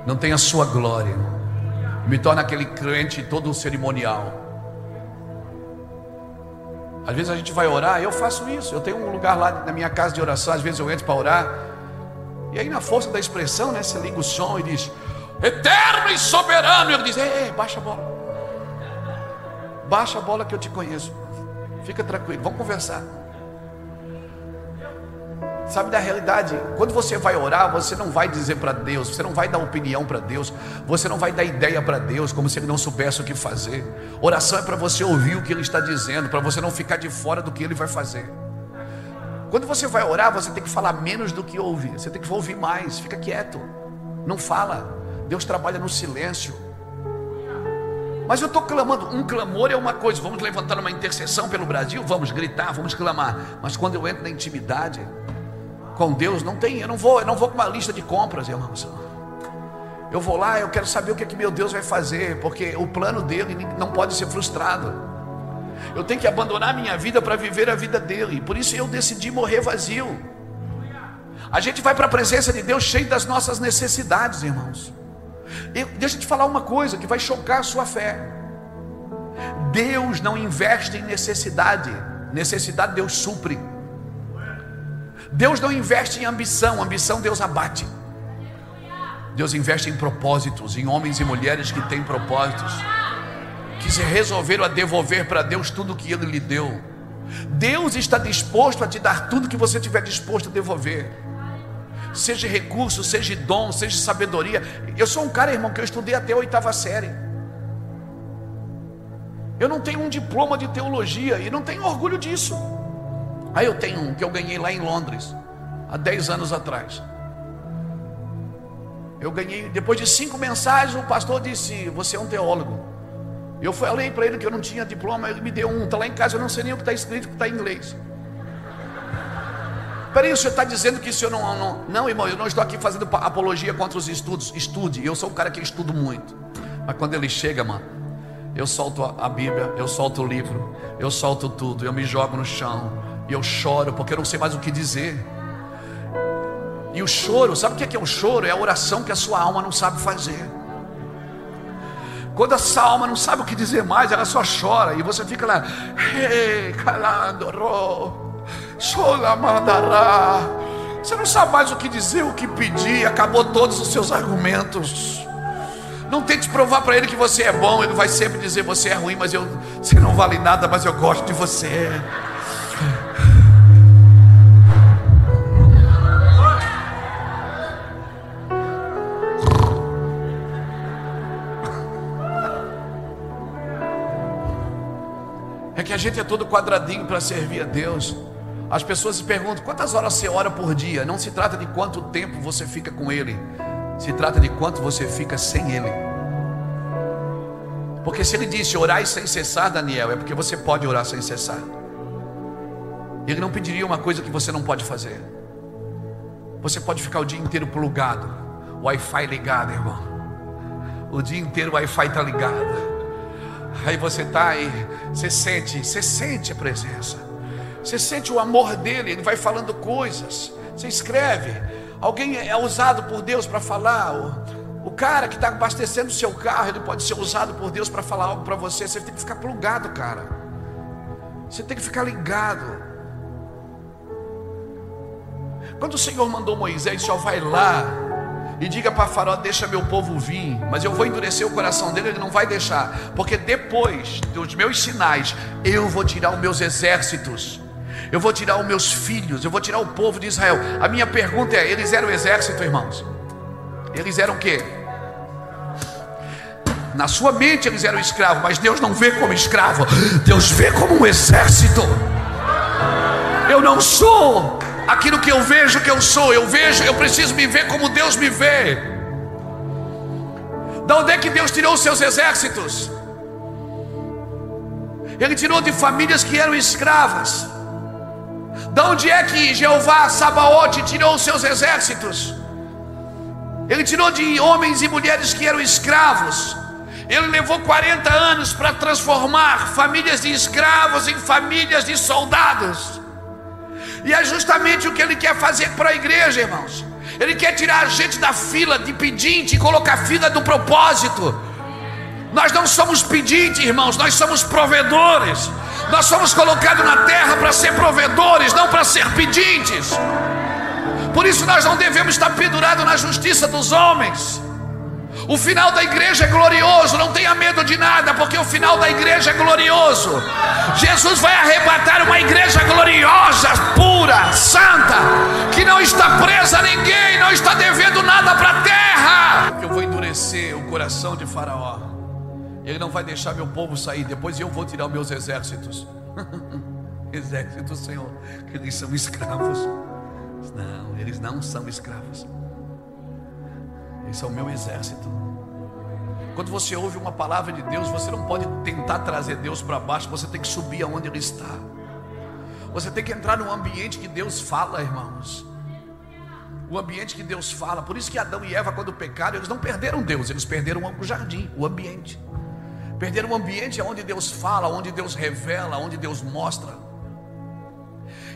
não tenho a sua glória. Me torna aquele crente todo cerimonial. Às vezes a gente vai orar, eu faço isso. Eu tenho um lugar lá na minha casa de oração, às vezes eu entro para orar, e aí na força da expressão, né, você liga o som e diz: eterno e soberano. Ele diz: ei, baixa a bola. Baixa a bola que eu te conheço. Fica tranquilo, vamos conversar. Sabe da realidade? Quando você vai orar, você não vai dizer para Deus, você não vai dar opinião para Deus, você não vai dar ideia para Deus, como se Ele não soubesse o que fazer. Oração é para você ouvir o que Ele está dizendo, para você não ficar de fora do que Ele vai fazer. Quando você vai orar, você tem que falar menos do que ouve, você tem que ouvir mais. Fica quieto, não fala. Deus trabalha no silêncio. Mas eu estou clamando. Um clamor é uma coisa, vamos levantar uma intercessão pelo Brasil, vamos gritar, vamos clamar. Mas quando eu entro na intimidade com Deus, não tem, eu não vou com uma lista de compras, irmãos. Eu vou lá, eu quero saber o que é que meu Deus vai fazer, porque o plano dele não pode ser frustrado. Eu tenho que abandonar a minha vida para viver a vida dele. Por isso eu decidi morrer vazio. A gente vai para a presença de Deus cheio das nossas necessidades, irmãos. E deixa eu te falar uma coisa que vai chocar a sua fé. Deus não investe em necessidade. Necessidade Deus supre. Deus não investe em ambição, ambição Deus abate. Deus investe em propósitos, em homens e mulheres que têm propósitos, que se resolveram a devolver para Deus tudo que Ele lhe deu. Deus está disposto a te dar tudo que você estiver disposto a devolver. Seja recurso, seja dom, seja sabedoria. Eu sou um cara, irmão, que eu estudei até a 8ª série. Eu não tenho um diploma de teologia e não tenho orgulho disso. Aí eu tenho um que eu ganhei lá em Londres, há 10 anos atrás. Eu ganhei, depois de 5 mensagens, o pastor disse: você é um teólogo. Eu falei para ele que eu não tinha diploma, ele me deu um, está lá em casa, eu não sei nem o que está escrito, porque está em inglês. Peraí, o senhor está dizendo que se eu não, irmão, eu não estou aqui fazendo apologia contra os estudos. Estude, eu sou um cara que estudo muito. Mas quando ele chega, mano, eu solto a Bíblia, eu solto o livro, eu solto tudo, eu me jogo no chão. E eu choro porque eu não sei mais o que dizer. E o choro, sabe o que é o choro? É a oração que a sua alma não sabe fazer. Quando a sua alma não sabe o que dizer mais, ela só chora. E você fica lá: ei, calandoro, solamandará. Você não sabe mais o que dizer, o que pedir. Acabou todos os seus argumentos. Não tente provar para ele que você é bom. Ele vai sempre dizer: você é ruim, mas você não vale nada, mas eu gosto de você. É que a gente é todo quadradinho para servir a Deus. As pessoas se perguntam: quantas horas você ora por dia? Não se trata de quanto tempo você fica com Ele, se trata de quanto você fica sem Ele. Porque se Ele disse orai sem cessar, Daniel, é porque você pode orar sem cessar. Ele não pediria uma coisa que você não pode fazer. Você pode ficar o dia inteiro plugado, o Wi-Fi ligado, irmão. O dia inteiro o Wi-Fi está ligado. Aí você está aí, você sente a presença, você sente o amor dele. Ele vai falando coisas, você escreve. Alguém é usado por Deus para falar. O cara que está abastecendo o seu carro, ele pode ser usado por Deus para falar algo para você. Você tem que ficar plugado, cara. Você tem que ficar ligado. Quando o Senhor mandou Moisés: só vai lá e diga para Faraó: deixa meu povo vir, mas eu vou endurecer o coração dele. Ele não vai deixar, porque depois dos meus sinais, eu vou tirar os meus exércitos, eu vou tirar os meus filhos, eu vou tirar o povo de Israel. A minha pergunta é: eles eram exército, irmãos? Eles eram o quê? Na sua mente eles eram escravos, mas Deus não vê como escravo, Deus vê como um exército. Eu não sou aquilo que eu vejo que eu sou. Eu preciso me ver como Deus me vê. Da onde é que Deus tirou os seus exércitos? Ele tirou de famílias que eram escravas. Da onde é que Jeová Sabaote tirou os seus exércitos? Ele tirou de homens e mulheres que eram escravos. Ele levou 40 anos para transformar famílias de escravos em famílias de soldados. E é justamente o que Ele quer fazer para a igreja, irmãos. Ele quer tirar a gente da fila de pedinte e colocar a fila do propósito. Nós não somos pedinte, irmãos, nós somos provedores. Nós somos colocados na terra para ser provedores, não para ser pedintes. Por isso nós não devemos estar pendurados na justiça dos homens. O final da igreja é glorioso. Não tenha medo de nada, porque o final da igreja é glorioso. Jesus vai arrebatar uma igreja gloriosa, pura, santa, que não está presa a ninguém, não está devendo nada para a terra. Eu vou endurecer o coração de Faraó. Ele não vai deixar meu povo sair. Depois eu vou tirar os meus exércitos. Exércitos, Senhor, que eles são escravos. Não, eles não são escravos. Esse é o meu exército. Quando você ouve uma palavra de Deus, você não pode tentar trazer Deus para baixo. Você tem que subir aonde Ele está. Você tem que entrar no ambiente que Deus fala, irmãos. O ambiente que Deus fala. Por isso que Adão e Eva, quando pecaram, eles não perderam Deus, eles perderam o jardim, o ambiente. Perderam o ambiente onde Deus fala, onde Deus revela, onde Deus mostra.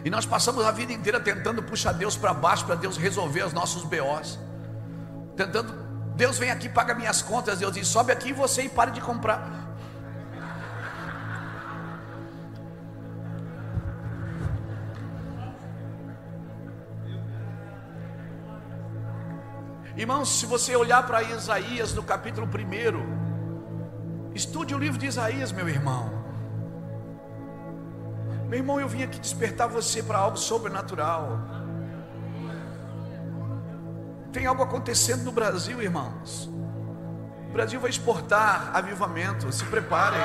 E nós passamos a vida inteira tentando puxar Deus para baixo, para Deus resolver os nossos BOs. Tentando: Deus vem aqui, paga minhas contas. Deus diz: sobe aqui você e pare de comprar. Irmãos, se você olhar para Isaías no capítulo 1, estude o livro de Isaías, meu irmão. Meu irmão, eu vim aqui despertar você para algo sobrenatural. Tem algo acontecendo no Brasil, irmãos. O Brasil vai exportar avivamento. Se preparem.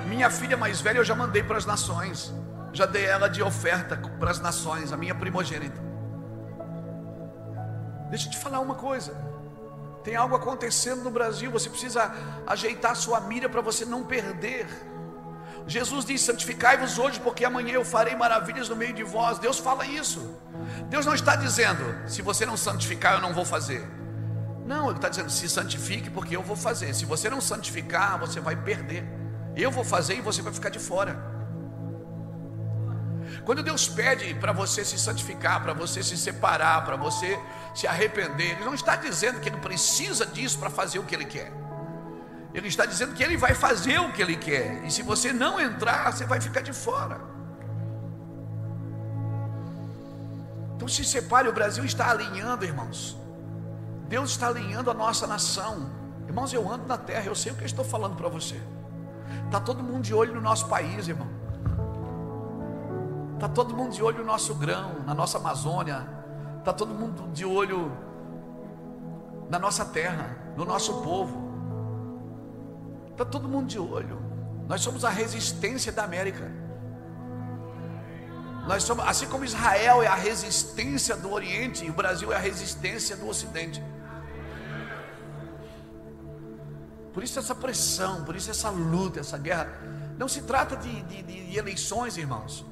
Minha filha mais velha eu já mandei para as nações. Já dei ela de oferta para as nações, a minha primogênita. Deixa eu te falar uma coisa. Tem algo acontecendo no Brasil. Você precisa ajeitar a sua mira para você não perder. Jesus diz: santificai-vos hoje, porque amanhã eu farei maravilhas no meio de vós. Deus fala isso. Deus não está dizendo: se você não santificar, eu não vou fazer. Não, Ele está dizendo: se santifique, porque eu vou fazer. Se você não santificar, você vai perder. Eu vou fazer e você vai ficar de fora. Quando Deus pede para você se santificar, para você se separar, para você se arrepender, Ele não está dizendo que Ele precisa disso para fazer o que Ele quer. Ele está dizendo que Ele vai fazer o que Ele quer. E se você não entrar, você vai ficar de fora. Então se separe. O Brasil está alinhando, irmãos. Deus está alinhando a nossa nação. Irmãos, eu ando na terra, eu sei o que eu estou falando para você. Está todo mundo de olho no nosso país, irmão. Está todo mundo de olho no nosso grão, na nossa Amazônia. Está todo mundo de olho na nossa terra, no nosso povo. Está todo mundo de olho. Nós somos a resistência da América. Nós somos, assim como Israel é a resistência do Oriente, o Brasil é a resistência do Ocidente. Por isso essa pressão, por isso essa luta, essa guerra. Não se trata de eleições, irmãos.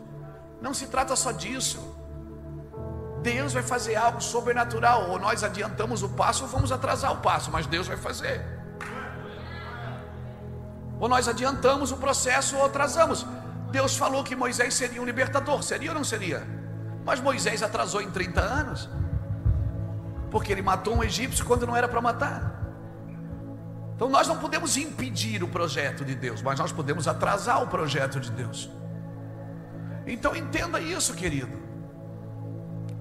Não se trata só disso. Deus vai fazer algo sobrenatural. Ou nós adiantamos o passo ou vamos atrasar o passo, mas Deus vai fazer. Ou nós adiantamos o processo ou atrasamos. Deus falou que Moisés seria um libertador. Seria ou não seria? Mas Moisés atrasou em 30 anos. Porque ele matou um egípcio quando não era para matar. Então nós não podemos impedir o projeto de Deus, mas nós podemos atrasar o projeto de Deus. Então entenda isso, querido.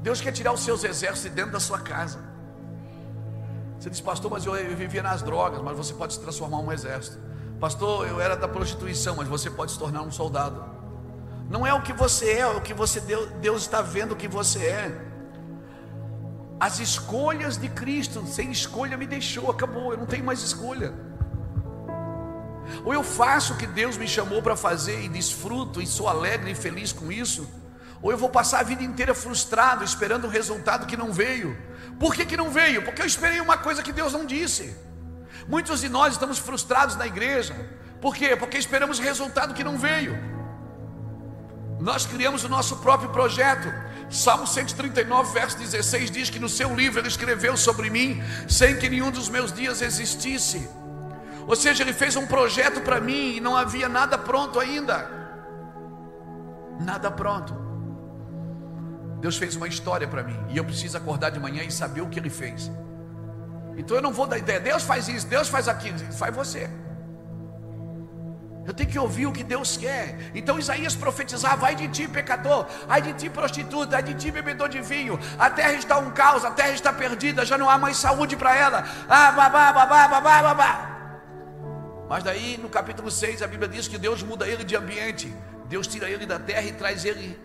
Deus quer tirar os seus exércitos de dentro da sua casa. Você diz, pastor, mas eu vivia nas drogas. Mas você pode se transformar em um exército. Pastor, eu era da prostituição, mas você pode se tornar um soldado. Não é o que você é o que você Deus está vendo o que você é. As escolhas de Cristo, sem escolha me deixou, acabou, eu não tenho mais escolha. Ou eu faço o que Deus me chamou para fazer e desfruto e sou alegre e feliz com isso, ou eu vou passar a vida inteira frustrado, esperando um resultado que não veio. Por que não veio? Porque eu esperei uma coisa que Deus não disse. Muitos de nós estamos frustrados na igreja. Por quê? Porque esperamos resultado que não veio. Nós criamos o nosso próprio projeto. Salmo 139, verso 16 diz que no seu livro ele escreveu sobre mim, sem que nenhum dos meus dias existisse. Ou seja, ele fez um projeto para mim e não havia nada pronto ainda. Nada pronto. Deus fez uma história para mim e eu preciso acordar de manhã e saber o que ele fez. Então eu não vou dar ideia, Deus faz isso, Deus faz aquilo, faz você. Eu tenho que ouvir o que Deus quer. Então Isaías profetizava: ai de ti pecador, ai de ti prostituta, ai de ti bebedor de vinho, a terra está um caos, a terra está perdida, já não há mais saúde para ela. Mas daí no capítulo 6 a Bíblia diz que Deus muda ele de ambiente. Deus tira ele da terra e traz ele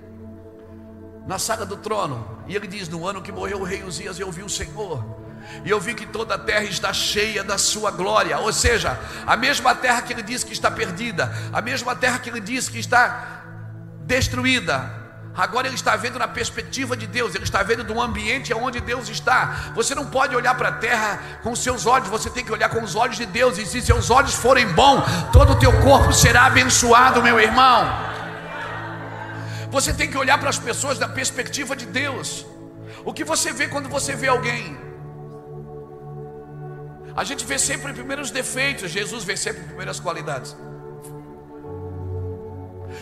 na sala do trono. E ele diz: no ano que morreu o rei Uzias, eu vi o Senhor, e eu vi que toda a terra está cheia da sua glória. Ou seja, a mesma terra que ele disse que está perdida, a mesma terra que ele disse que está destruída, agora ele está vendo na perspectiva de Deus. Ele está vendo do ambiente onde Deus está. Você não pode olhar para a terra com os seus olhos, você tem que olhar com os olhos de Deus. E se seus olhos forem bons, todo o teu corpo será abençoado, meu irmão. Você tem que olhar para as pessoas da perspectiva de Deus. O que você vê quando você vê alguém? A gente vê sempre primeiro os defeitos, Jesus vê sempre primeiro as qualidades.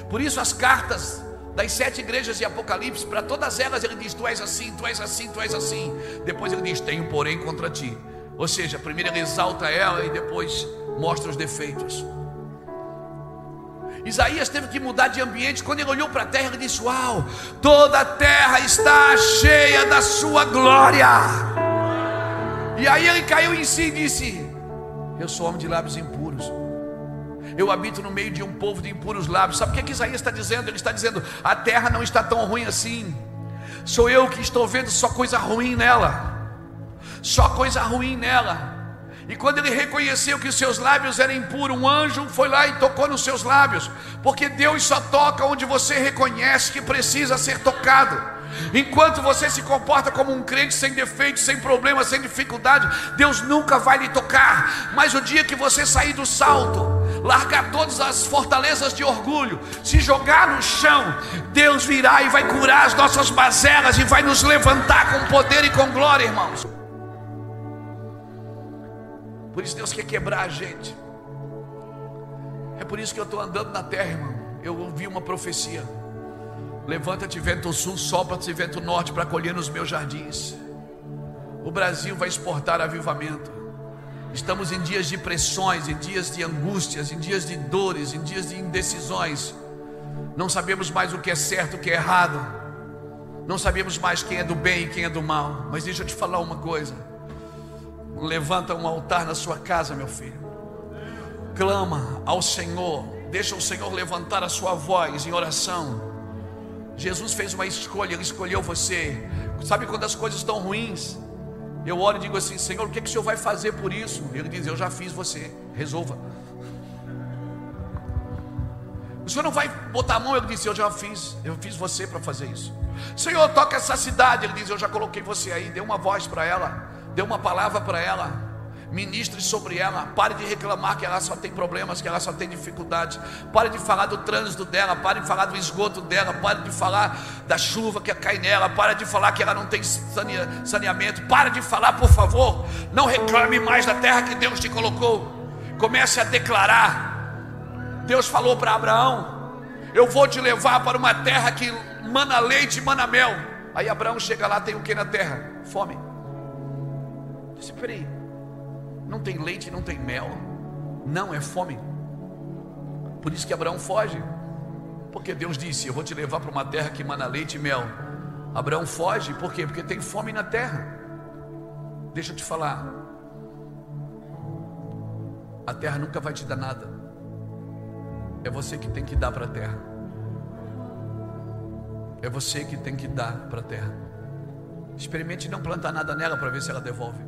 Por isso as cartas das 7 igrejas de Apocalipse, para todas elas ele diz: tu és assim, tu és assim, tu és assim. Depois ele diz: tenho porém contra ti. Ou seja, primeiro ele exalta ela e depois mostra os defeitos. Isaías teve que mudar de ambiente. Quando ele olhou para a terra, ele disse: uau, toda a terra está cheia da sua glória. E aí ele caiu em si e disse: eu sou homem de lábios impuros, eu habito no meio de um povo de impuros lábios. Sabe o que Isaías está dizendo? Ele está dizendo: a terra não está tão ruim assim. Sou eu que estou vendo só coisa ruim nela, só coisa ruim nela. E quando ele reconheceu que os seus lábios eram impuros, um anjo foi lá e tocou nos seus lábios. Porque Deus só toca onde você reconhece que precisa ser tocado. Enquanto você se comporta como um crente sem defeitos, sem problemas, sem dificuldade, Deus nunca vai lhe tocar. Mas o dia que você sair do salto, largar todas as fortalezas de orgulho, se jogar no chão, Deus virá e vai curar as nossas mazelas e vai nos levantar com poder e com glória, irmãos. Por isso Deus quer quebrar a gente. É por isso que eu estou andando na terra, irmão. Eu ouvi uma profecia: levanta-te vento sul, sopra-te vento norte para colher nos meus jardins. O Brasil vai exportar avivamento. Estamos em dias de pressões, em dias de angústias, em dias de dores, em dias de indecisões. Não sabemos mais o que é certo, o que é errado. Não sabemos mais quem é do bem e quem é do mal. Mas deixa eu te falar uma coisa: Levanta um altar na sua casa, meu filho. Clama ao Senhor. Deixa o Senhor levantar a sua voz em oração. Jesus fez uma escolha, Ele escolheu você. Sabe quando as coisas estão ruins, eu oro e digo assim: Senhor, o que o Senhor vai fazer por isso? Ele diz: eu já fiz você, resolva. O Senhor não vai botar a mão. Ele disse: eu fiz você para fazer isso. Senhor, toca essa cidade. Ele diz: eu já coloquei você aí. Dê uma voz para ela, dê uma palavra para ela, ministre sobre ela. Pare de reclamar que ela só tem problemas, que ela só tem dificuldades. Pare de falar do trânsito dela, pare de falar do esgoto dela, pare de falar da chuva que cai nela, pare de falar que ela não tem saneamento. Pare de falar, por favor. Não reclame mais da terra que Deus te colocou. Comece a declarar. Deus falou para Abraão: eu vou te levar para uma terra que mana leite e mana mel. Aí Abraão chega lá, tem o que na terra? Fome. Disse: peraí, não tem leite, não tem mel? Não, é fome. Por isso que Abraão foge, porque Deus disse: eu vou te levar para uma terra que mana leite e mel. Abraão foge, por quê? Porque tem fome na terra. Deixa eu te falar, a terra nunca vai te dar nada. É você que tem que dar para a terra. É você que tem que dar para a terra. Experimente não plantar nada nela para ver se ela devolve.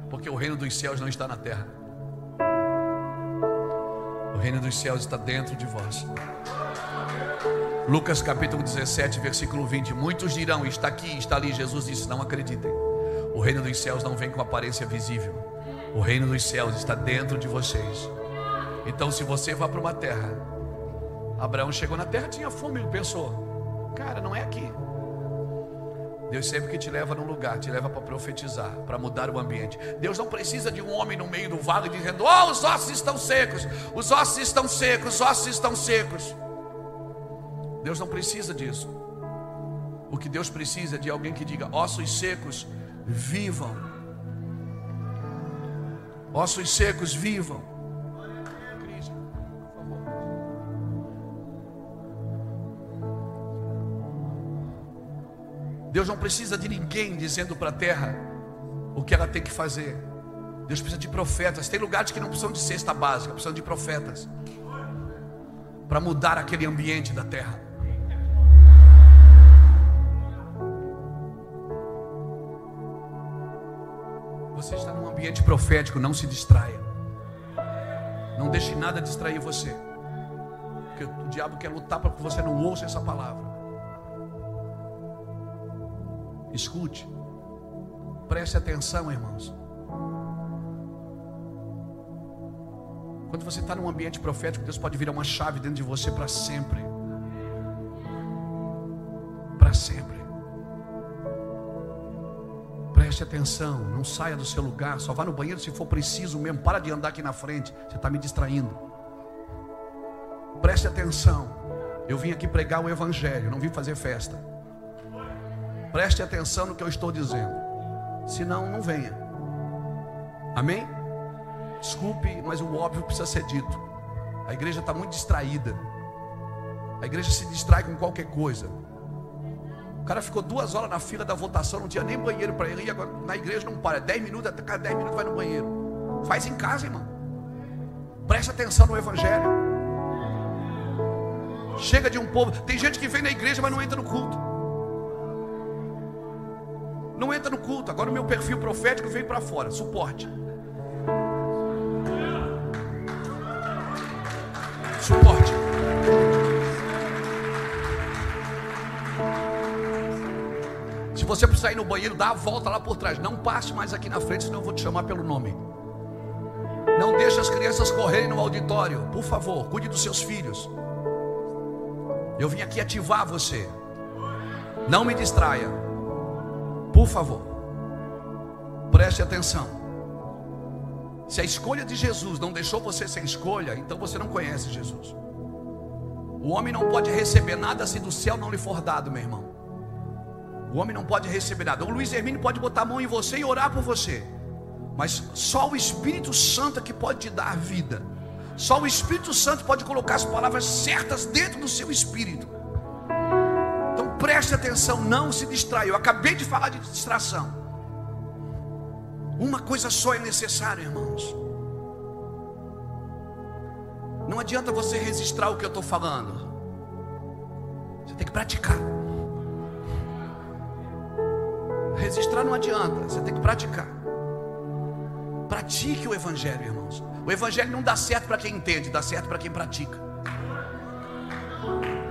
Porque o reino dos céus não está na terra. O reino dos céus está dentro de vós. Lucas capítulo 17, versículo 20. Muitos dirão: está aqui, está ali. Jesus disse: não acreditem. O reino dos céus não vem com aparência visível. O reino dos céus está dentro de vocês. Então, se você vai para uma terra, Abraão chegou na terra, tinha fome, ele pensou: cara, não é aqui. Deus sempre que te leva num lugar, te leva para profetizar, para mudar o ambiente. Deus não precisa de um homem no meio do vale dizendo: oh, os ossos estão secos, os ossos estão secos, os ossos estão secos. Deus não precisa disso. O que Deus precisa é de alguém que diga: ossos secos, vivam. Ossos secos, vivam. Cris, por favor. Deus não precisa de ninguém dizendo para a terra o que ela tem que fazer. Deus precisa de profetas. Tem lugares que não precisam de cesta básica, precisam de profetas para mudar aquele ambiente da terra. Você está num ambiente profético, não se distraia. Não deixe nada distrair você. Porque o diabo quer lutar para que você não ouça essa palavra. Escute. Preste atenção, irmãos. Quando você está num ambiente profético, Deus pode virar uma chave dentro de você para sempre. Para sempre. Preste atenção, não saia do seu lugar, só vá no banheiro se for preciso mesmo. Para de andar aqui na frente, você está me distraindo. Preste atenção, eu vim aqui pregar o evangelho, não vim fazer festa. Preste atenção no que eu estou dizendo, senão não venha. Amém? Desculpe, mas o óbvio precisa ser dito. A igreja está muito distraída. A igreja se distrai com qualquer coisa. O cara ficou 2 horas na fila da votação, não tinha nem banheiro para ele, e agora na igreja não para, 10 minutos, até cada 10 minutos vai no banheiro. Faz em casa, irmão. Preste atenção no evangelho. Chega de um povo, tem gente que vem na igreja, mas não entra no culto. Não entra no culto. Agora o meu perfil profético veio para fora, suporte. Suporte. Se você precisar ir no banheiro, dá a volta lá por trás. Não passe mais aqui na frente, senão eu vou te chamar pelo nome. Não deixe as crianças correrem no auditório. Por favor, cuide dos seus filhos. Eu vim aqui ativar você. Não me distraia. Por favor. Preste atenção. Se a escolha de Jesus não deixou você sem escolha, então você não conhece Jesus. O homem não pode receber nada se do céu não lhe for dado, meu irmão. O homem não pode receber nada. O Luiz Hermínio pode botar a mão em você e orar por você, mas só o Espírito Santo é que pode te dar vida. Só o Espírito Santo pode colocar as palavras certas dentro do seu espírito. Então preste atenção, não se distraia. Eu acabei de falar de distração. Uma coisa só é necessária, irmãos. Não adianta você registrar o que eu estou falando. Você tem que praticar. Registrar não adianta, você tem que praticar. Pratique o Evangelho, irmãos. O Evangelho não dá certo para quem entende, dá certo para quem pratica.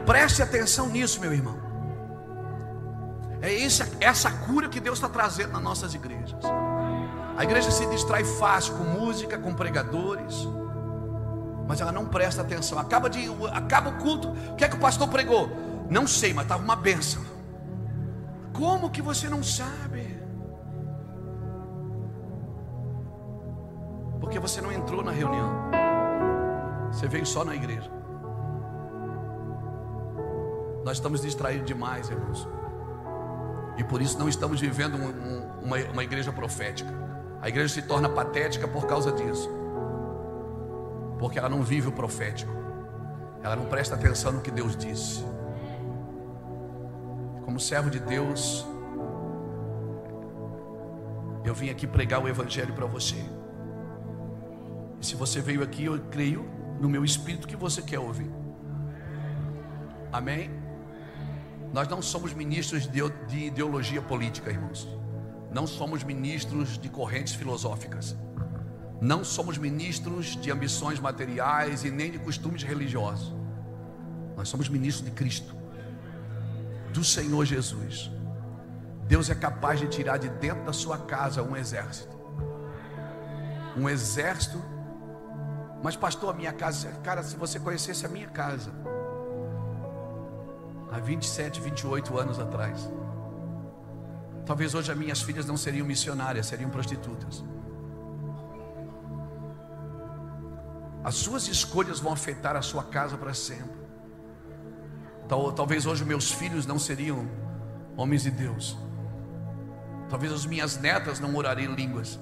Preste atenção nisso, meu irmão. É essa cura que Deus está trazendo nas nossas igrejas. A igreja se distrai fácil com música, com pregadores, mas ela não presta atenção. Acaba o culto, o que é que o pastor pregou? Não sei, mas estava uma bênção. Como que você não sabe? Porque você não entrou na reunião. Você veio só na igreja. Nós estamos distraídos demais, irmãos. E por isso não estamos vivendo uma igreja profética. A igreja se torna patética por causa disso. Porque ela não vive o profético. Ela não presta atenção no que Deus disse. Como servo de Deus, eu vim aqui pregar o Evangelho para você. E se você veio aqui, eu creio no meu espírito que você quer ouvir. Amém? Nós não somos ministros de ideologia política, irmãos. Não somos ministros de correntes filosóficas. Não somos ministros de ambições materiais e nem de costumes religiosos. Nós somos ministros de Cristo, do Senhor Jesus. Deus é capaz de tirar de dentro da sua casa um exército. Um exército. Mas pastor, a minha casa, cara, se você conhecesse a minha casa há 27, 28 anos atrás, talvez hoje as minhas filhas não seriam missionárias, seriam prostitutas. As suas escolhas vão afetar a sua casa para sempre. Talvez hoje meus filhos não seriam homens de Deus. Talvez as minhas netas não orariam línguas.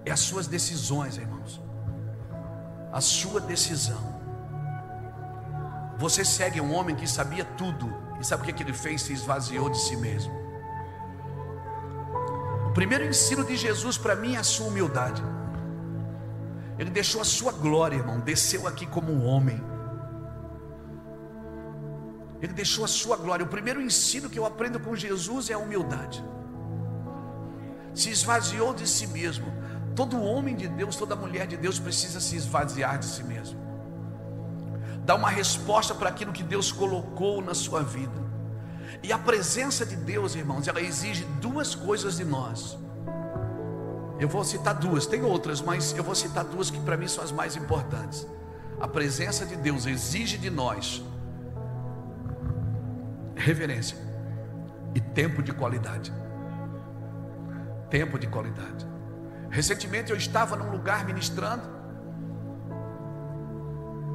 É as suas decisões, irmãos. A sua decisão. Você segue um homem que sabia tudo. E sabe o que ele fez? Se esvaziou de si mesmo. O primeiro ensino de Jesus para mim é a sua humildade. Ele deixou a sua glória, irmão. Desceu aqui como um homem. Ele deixou a sua glória. O primeiro ensino que eu aprendo com Jesus é a humildade. Se esvaziou de si mesmo. Todo homem de Deus, toda mulher de Deus precisa se esvaziar de si mesmo. Dar uma resposta para aquilo que Deus colocou na sua vida. E a presença de Deus, irmãos, ela exige duas coisas de nós. Eu vou citar duas, tem outras, mas eu vou citar duas que para mim são as mais importantes. A presença de Deus exige de nós reverência e tempo de qualidade. Tempo de qualidade. Recentemente eu estava num lugar ministrando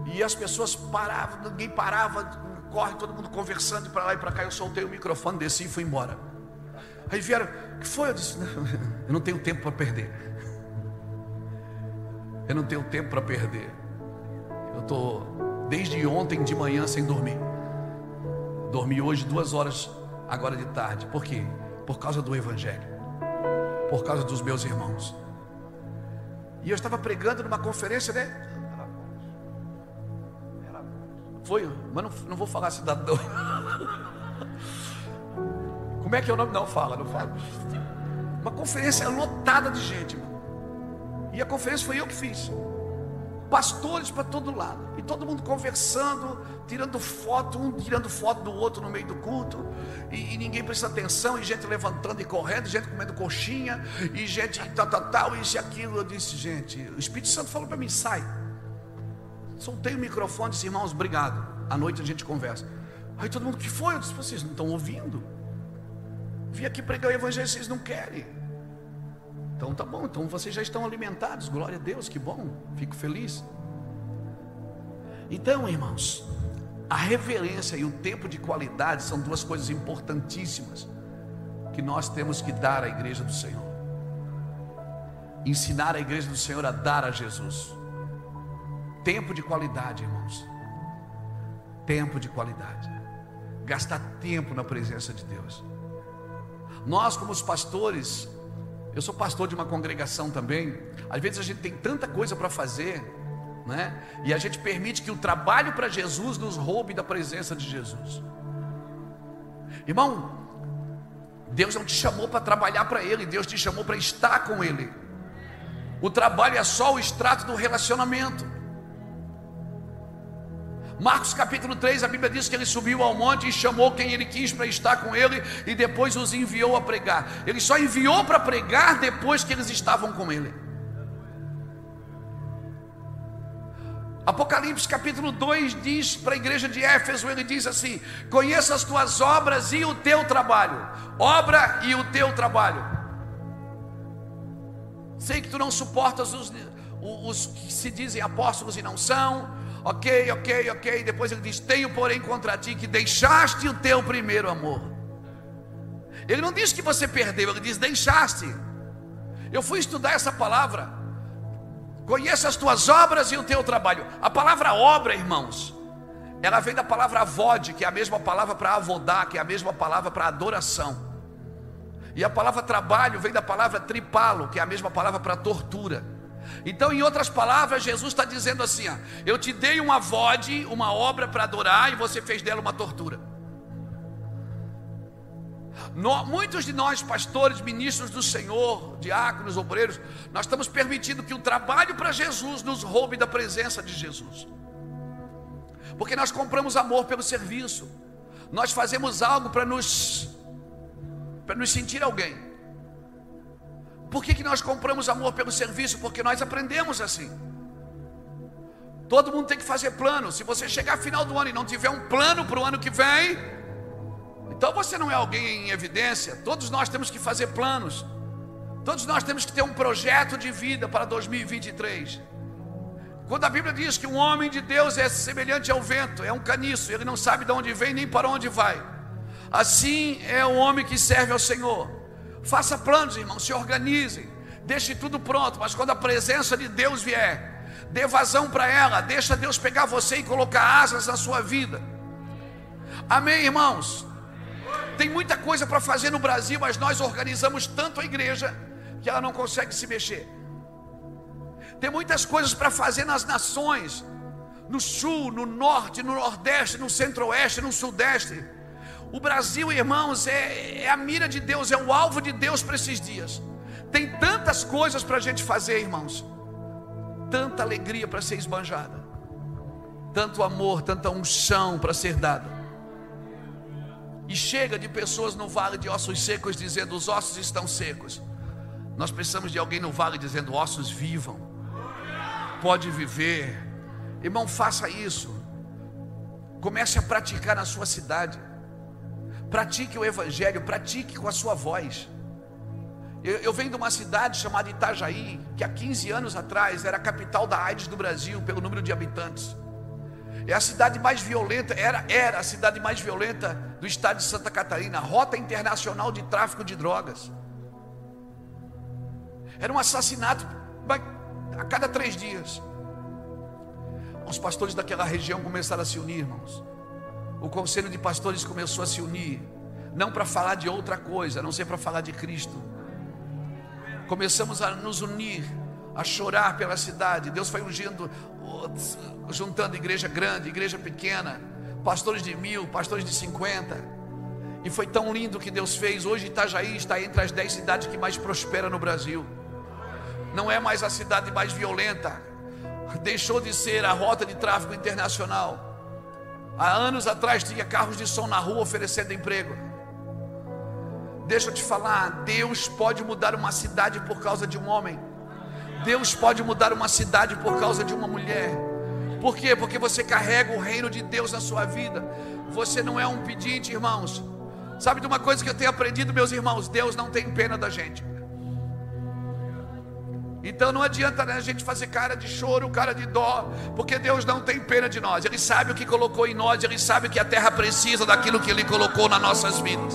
e as pessoas paravam, ninguém parava, corre, todo mundo conversando para lá e para cá. Eu soltei o microfone, desci e fui embora. Aí vieram, o que foi? Eu disse, não, eu não tenho tempo para perder. Eu não tenho tempo para perder. Eu estou desde ontem de manhã sem dormir. Dormi hoje 2 horas agora de tarde. Por quê? Por causa do Evangelho. Por causa dos meus irmãos. E eu estava pregando numa conferência, né? Foi, mas não vou falar cidadão. Como é que é o nome? Não fala. Uma conferência lotada de gente, irmão. E a conferência foi eu que fiz. Pastores para todo lado. E todo mundo conversando, tirando foto, um tirando foto do outro no meio do culto. E ninguém presta atenção, e gente levantando e correndo, gente comendo coxinha, e gente tal, isso e aquilo. Eu disse, gente, o Espírito Santo falou para mim, sai. Soltei o microfone e disse, irmãos, obrigado. À noite a gente conversa. Aí todo mundo, o que foi? Eu disse, vocês não estão ouvindo? Vim aqui pregar o Evangelho, vocês não querem. Então tá bom, então vocês já estão alimentados. Glória a Deus, que bom, fico feliz. Então, irmãos, a reverência e o tempo de qualidade são duas coisas importantíssimas que nós temos que dar à igreja do Senhor. Ensinar a igreja do Senhor a dar a Jesus. Tempo de qualidade, irmãos. Tempo de qualidade. Gastar tempo na presença de Deus. Nós, como os pastores, eu sou pastor de uma congregação também. Às vezes a gente tem tanta coisa para fazer, né? E a gente permite que o trabalho para Jesus nos roube da presença de Jesus. Irmão, Deus não te chamou para trabalhar para Ele, Deus te chamou para estar com Ele. O trabalho é só o extrato do relacionamento. Marcos capítulo 3, a Bíblia diz que ele subiu ao monte e chamou quem ele quis para estar com ele, e depois os enviou a pregar. Ele só enviou para pregar depois que eles estavam com ele. Apocalipse capítulo 2 diz para a igreja de Éfeso, ele diz assim: conheça as tuas obras e o teu trabalho. Obra e o teu trabalho. Sei que tu não suportas os que se dizem apóstolos e não são. Ok. Depois ele diz: tenho porém contra ti que deixaste o teu primeiro amor. Ele não diz que você perdeu, ele diz deixaste. Eu fui estudar essa palavra. Conheça as tuas obras e o teu trabalho. A palavra obra, irmãos, ela vem da palavra avod, que é a mesma palavra para avodar, que é a mesma palavra para adoração. E a palavra trabalho vem da palavra tripalo, que é a mesma palavra para tortura. Então, em outras palavras, Jesus está dizendo assim: ó, eu te dei um avod, uma obra para adorar, e você fez dela uma tortura. Muitos de nós, pastores, ministros do Senhor, diáconos, obreiros, nós estamos permitindo que o trabalho para Jesus nos roube da presença de Jesus, porque nós compramos amor pelo serviço, nós fazemos algo para nos sentir alguém. Por que nós compramos amor pelo serviço? Porque nós aprendemos assim. Todo mundo tem que fazer plano. Se você chegar final do ano e não tiver um plano para o ano que vem, então você não é alguém em evidência. Todos nós temos que fazer planos. Todos nós temos que ter um projeto de vida para 2023. Quando a Bíblia diz que um homem de Deus é semelhante ao vento, é um caniço, ele não sabe de onde vem nem para onde vai. Assim é o homem que serve ao Senhor. Faça planos, irmão, se organizem, deixe tudo pronto, mas quando a presença de Deus vier, dê vazão para ela, deixa Deus pegar você e colocar asas na sua vida. Amém, irmãos? Tem muita coisa para fazer no Brasil, mas nós organizamos tanto a igreja que ela não consegue se mexer. Tem muitas coisas para fazer nas nações, no sul, no norte, no nordeste, no centro-oeste, no sudeste. O Brasil, irmãos, é a mira de Deus, é o alvo de Deus para esses dias. Tem tantas coisas para a gente fazer, irmãos, tanta alegria para ser esbanjada, tanto amor, tanta unção para ser dada. E chega de pessoas no vale de ossos secos dizendo: os ossos estão secos. Nós precisamos de alguém no vale dizendo: ossos vivam, pode viver. Irmão, faça isso. Comece a praticar na sua cidade. Pratique o evangelho, pratique com a sua voz. Eu venho de uma cidade chamada Itajaí, que há 15 anos atrás era a capital da AIDS do Brasil pelo número de habitantes. É a cidade mais violenta, era a cidade mais violenta do estado de Santa Catarina, rota internacional de tráfico de drogas. Era um assassinato a cada 3 dias. Os pastores daquela região começaram a se unir, irmãos. O conselho de pastores começou a se unir, não para falar de outra coisa, a não ser para falar de Cristo. Começamos a nos unir, a chorar pela cidade. Deus foi ungindo, juntando igreja grande, igreja pequena, pastores de 1000, pastores de 50. E foi tão lindo o que Deus fez. Hoje Itajaí está entre as 10 cidades que mais prosperam no Brasil. Não é mais a cidade mais violenta, deixou de ser a rota de tráfico internacional. Há anos atrás tinha carros de som na rua oferecendo emprego. Deixa eu te falar, Deus pode mudar uma cidade por causa de um homem. Deus pode mudar uma cidade por causa de uma mulher. Por quê? Porque você carrega o reino de Deus na sua vida. Você não é um pedinte, irmãos. Sabe de uma coisa que eu tenho aprendido, meus irmãos? Deus não tem pena da gente. Então não adianta, né, a gente fazer cara de choro, cara de dó, porque Deus não tem pena de nós. Ele sabe o que colocou em nós, Ele sabe que a terra precisa daquilo que Ele colocou nas nossas vidas.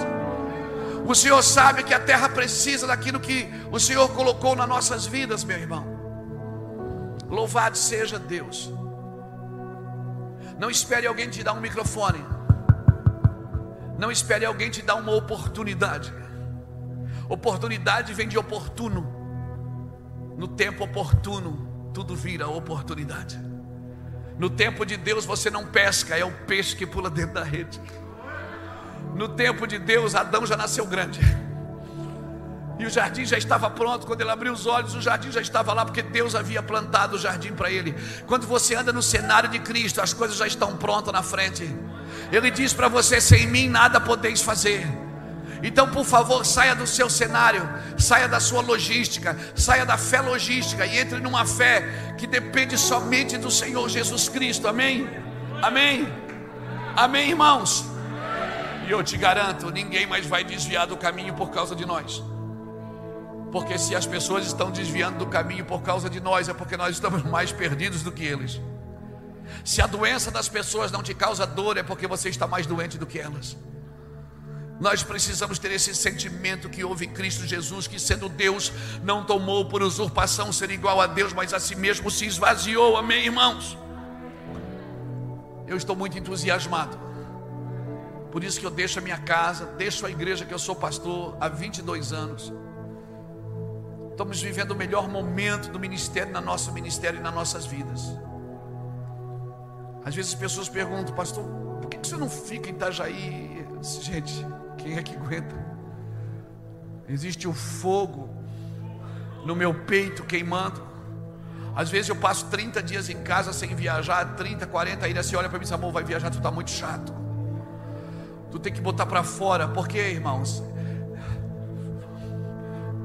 O Senhor sabe que a terra precisa daquilo que o Senhor colocou nas nossas vidas, meu irmão. Louvado seja Deus. Não espere alguém te dar um microfone. Não espere alguém te dar uma oportunidade. Oportunidade vem de oportuno. No tempo oportuno, tudo vira oportunidade. No tempo de Deus você não pesca, é o peixe que pula dentro da rede. No tempo de Deus, Adão já nasceu grande. E o jardim já estava pronto. Quando ele abriu os olhos, o jardim já estava lá, porque Deus havia plantado o jardim para ele. Quando você anda no cenário de Cristo, as coisas já estão prontas na frente. Ele diz para você: sem mim nada podeis fazer. Então, por favor, saia do seu cenário, saia da sua logística, saia da fé logística e entre numa fé que depende somente do Senhor Jesus Cristo. Amém? Amém? Amém, irmãos? E eu te garanto, ninguém mais vai desviar do caminho por causa de nós. Porque se as pessoas estão desviando do caminho por causa de nós, é porque nós estamos mais perdidos do que eles. Se a doença das pessoas não te causa dor, é porque você está mais doente do que elas. Nós precisamos ter esse sentimento que houve em Cristo Jesus, que sendo Deus, não tomou por usurpação ser igual a Deus, mas a si mesmo se esvaziou. Amém, irmãos? Eu estou muito entusiasmado. Por isso que eu deixo a minha casa, deixo a igreja que eu sou pastor há 22 anos. Estamos vivendo o melhor momento do ministério, no nosso ministério e nas nossas vidas. Às vezes as pessoas perguntam: pastor, por que você não fica em Itajaí? Gente, quem é que aguenta? Existe o fogo no meu peito queimando. Às vezes eu passo 30 dias em casa sem viajar, 30, 40, ainda se olha para mim e diz: amor, vai viajar, tu está muito chato. Tu tem que botar para fora. Por quê, irmãos?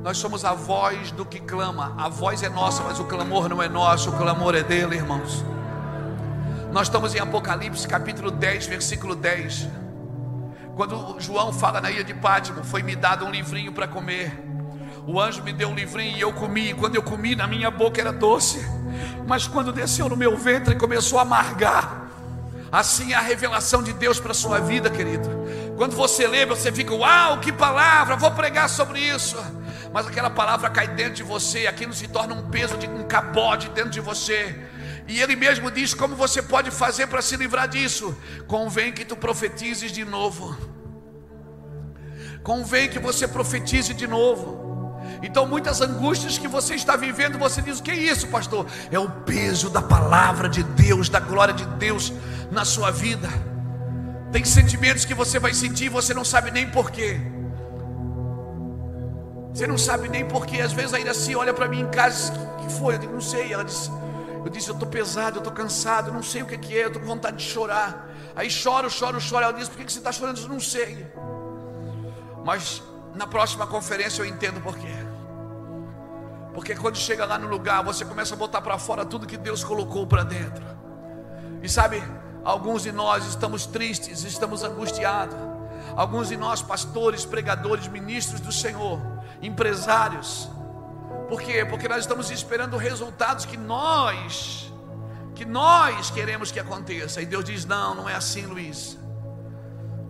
Nós somos a voz do que clama. A voz é nossa, mas o clamor não é nosso, o clamor é dele, irmãos. Nós estamos em Apocalipse capítulo 10, versículo 10. Quando João fala na ilha de Pátimo: foi-me dado um livrinho para comer. O anjo me deu um livrinho e eu comi. E quando eu comi, na minha boca era doce, mas quando desceu no meu ventre começou a amargar. Assim é a revelação de Deus para a sua vida, querido. Quando você lê, você fica: uau, que palavra, vou pregar sobre isso. Mas aquela palavra cai dentro de você, aquilo se torna um peso, um cabode dentro de você. E ele mesmo diz como você pode fazer para se livrar disso. Convém que tu profetizes de novo. Convém que você profetize de novo. Então muitas angústias que você está vivendo, você diz: o que é isso, pastor? É o peso da palavra de Deus, da glória de Deus na sua vida. Tem sentimentos que você vai sentir e você não sabe nem porquê. Você não sabe nem porquê. Às vezes ainda assim olha para mim em casa: o que foi? Eu digo: não sei. Ela disse: eu estou pesado, eu estou cansado, eu não sei o que é, eu estou com vontade de chorar. Aí choro. Ela diz: por que você está chorando? Eu disse: não sei. Mas na próxima conferência eu entendo por quê. Porque quando chega lá no lugar, você começa a botar para fora tudo que Deus colocou para dentro. E sabe, alguns de nós estamos tristes, estamos angustiados. Alguns de nós, pastores, pregadores, ministros do Senhor, empresários. Por quê? Porque nós estamos esperando resultados que nós queremos que aconteça. E Deus diz: não é assim, Luiz.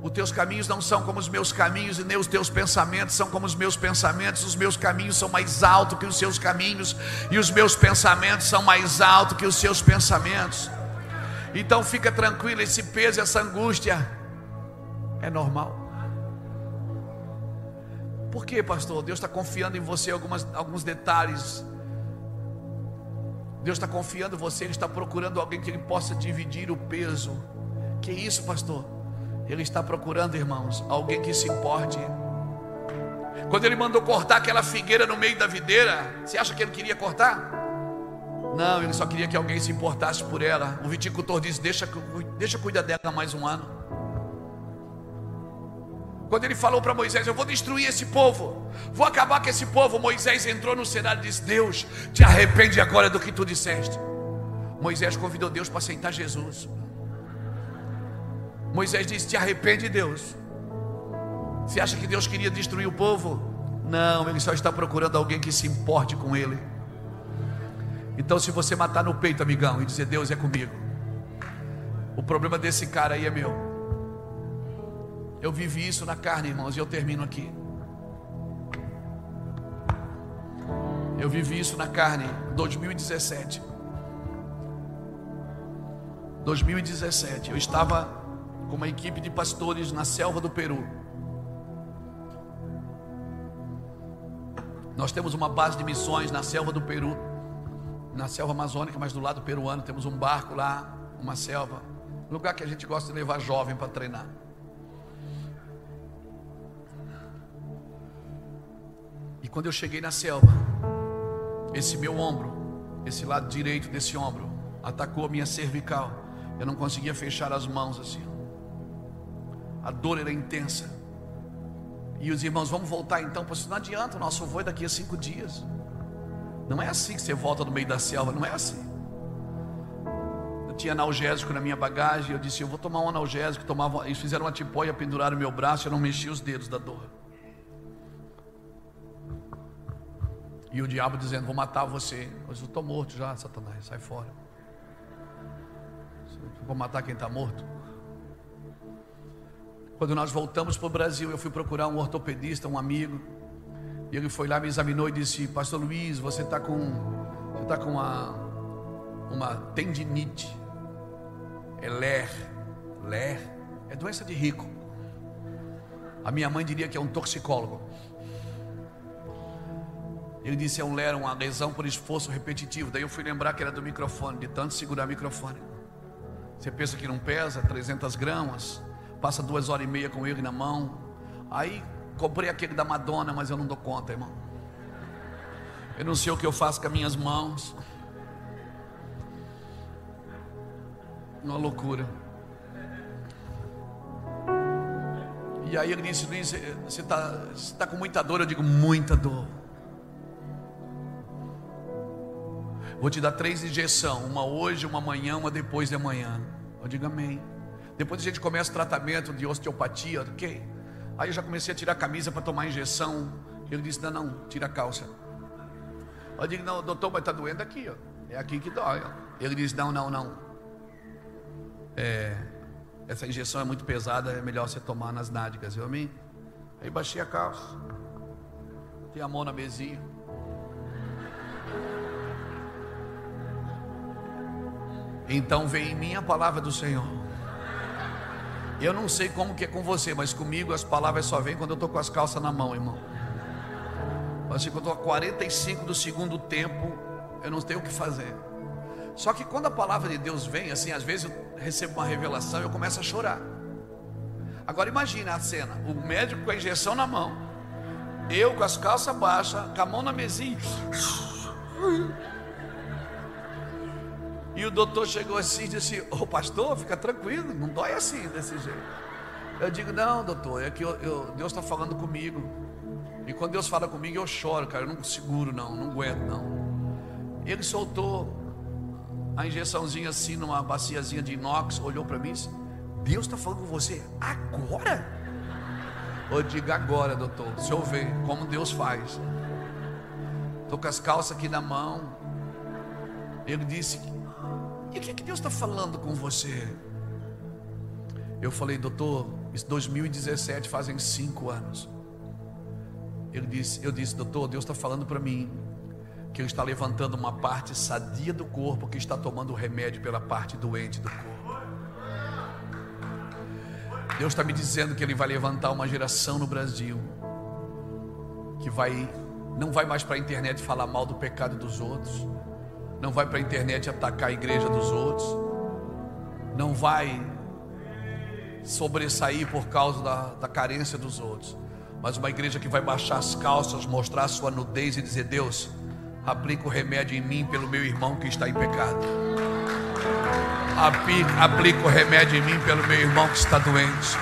Os teus caminhos não são como os meus caminhos, e nem os teus pensamentos são como os meus pensamentos. Os meus caminhos são mais altos que os seus caminhos, e os meus pensamentos são mais altos que os seus pensamentos. Então fica tranquilo, esse peso, essa angústia é normal. Por quê, pastor? Deus está confiando em você alguns detalhes. Deus está confiando em você, Ele está procurando alguém que Ele possa dividir o peso. Que isso, pastor? Ele está procurando, irmãos, alguém que se importe. Quando Ele mandou cortar aquela figueira no meio da videira, você acha que Ele queria cortar? Não, Ele só queria que alguém se importasse por ela. O viticultor disse: deixa cuidar dela mais um ano. Quando Ele falou para Moisés: eu vou destruir esse povo, vou acabar com esse povo, Moisés entrou no cenário e disse: Deus, te arrepende agora do que tu disseste. Moisés convidou Deus para aceitar Jesus. Moisés disse: te arrepende, Deus. Você acha que Deus queria destruir o povo? Não, Ele só está procurando alguém que se importe com Ele. Então se você matar no peito, amigão, e dizer: Deus é comigo, o problema desse cara aí é meu. Eu vivi isso na carne, irmãos, e eu termino aqui. Eu vivi isso na carne, 2017. 2017, eu estava com uma equipe de pastores na selva do Peru. Nós temos uma base de missões na selva do Peru, na selva amazônica, mas do lado peruano. Temos um barco lá, uma selva, lugar que a gente gosta de levar jovem para treinar. E quando eu cheguei na selva, esse meu ombro, esse lado direito desse ombro, atacou a minha cervical. Eu não conseguia fechar as mãos assim. A dor era intensa. E os irmãos, vamos voltar então? Porque não adianta, o nosso voo é daqui a 5 dias. Não é assim que você volta no meio da selva, não é assim. Eu tinha analgésico na minha bagagem. Eu disse, eu vou tomar um analgésico. Eles fizeram uma tipóia, penduraram o meu braço. Eu não mexi os dedos da dor. E o diabo dizendo, vou matar você. Eu estou morto já, Satanás, sai fora. Vou matar quem está morto. Quando nós voltamos para o Brasil, eu fui procurar um ortopedista, um amigo. E ele foi lá, me examinou e disse, pastor Luiz, você está com uma tendinite. É LER. É doença de rico. A minha mãe diria que é um toxicólogo. Ele disse, é um LER, uma lesão por esforço repetitivo. Daí eu fui lembrar que era do microfone, de tanto segurar o microfone. Você pensa que não pesa, 300 gramas. Passa 2 horas e meia com ele na mão. Aí comprei aquele da Madonna, mas eu não dou conta, irmão. Eu não sei o que eu faço com as minhas mãos. Uma loucura. E aí ele disse, Luiz, você está com muita dor? Eu digo, muita dor. Vou te dar 3 injeções, uma hoje, uma amanhã, uma depois de amanhã. Eu digo amém. Depois a gente começa o tratamento de osteopatia, ok? Aí eu já comecei a tirar a camisa para tomar injeção. Ele disse, não, tira a calça. Eu digo, não, doutor, mas está doendo aqui, ó. É aqui que dói, ó. Ele disse, não. Essa injeção é muito pesada, é melhor você tomar nas nádegas, viu, amém? Aí baixei a calça, tem a mão na mesinha. Então veio em mim a palavra do Senhor. Eu não sei como que é com você, mas comigo as palavras só vêm quando eu estou com as calças na mão, irmão. Assim, quando eu estou a 45 do segundo tempo, eu não tenho o que fazer. Só que quando a palavra de Deus vem, assim, às vezes eu recebo uma revelação e eu começo a chorar. Agora imagina a cena, o médico com a injeção na mão, eu com as calças baixas, com a mão na mesinha. E o doutor chegou assim e disse, ô pastor, fica tranquilo, não dói assim, desse jeito. Eu digo, não doutor, é que Deus está falando comigo. E quando Deus fala comigo eu choro, cara, eu não seguro não aguento não. Ele soltou a injeçãozinha assim numa baciazinha de inox, olhou para mim e disse, Deus está falando com você agora? Eu digo, agora doutor, o senhor vê como Deus faz. Estou com as calças aqui na mão. Ele disse, e o que Deus está falando com você? Eu falei, doutor, isso 2017 fazem 5 anos. Eu disse, doutor, Deus está falando para mim que Ele está levantando uma parte sadia do corpo que está tomando remédio pela parte doente do corpo. Deus está me dizendo que Ele vai levantar uma geração no Brasil que não vai mais para a internet falar mal do pecado dos outros, não vai para a internet atacar a igreja dos outros, não vai sobressair por causa da carência dos outros, mas uma igreja que vai baixar as calças, mostrar a sua nudez e dizer, Deus, aplica o remédio em mim pelo meu irmão que está em pecado. Aplica o remédio em mim pelo meu irmão que está doente.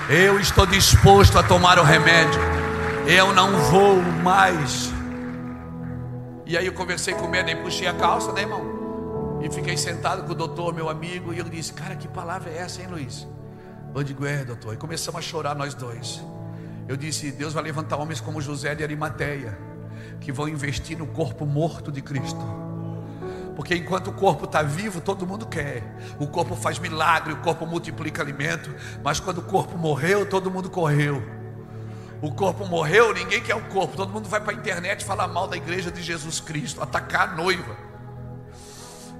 Eu estou disposto a tomar o remédio. Eu não vou mais. E aí eu conversei com o médico, puxei a calça, né, irmão? E fiquei sentado com o doutor, meu amigo. E ele disse, cara, que palavra é essa, hein, Luiz? Eu digo, doutor. E começamos a chorar nós dois. Eu disse, Deus vai levantar homens como José de Arimateia, que vão investir no corpo morto de Cristo. Porque enquanto o corpo está vivo, todo mundo quer. O corpo faz milagre, o corpo multiplica alimento. Mas quando o corpo morreu, todo mundo correu. O corpo morreu, ninguém quer o corpo. Todo mundo vai para a internet falar mal da igreja de Jesus Cristo, atacar a noiva.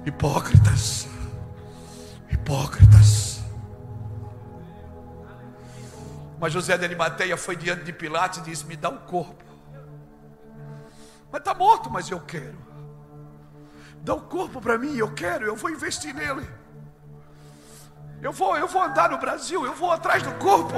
Hipócritas. Hipócritas. Mas José de Arimateia foi diante de Pilatos e disse: me dá o corpo. Mas está morto, mas eu quero. Dá o corpo para mim, eu quero, eu vou investir nele. Eu vou andar no Brasil, eu vou atrás do corpo.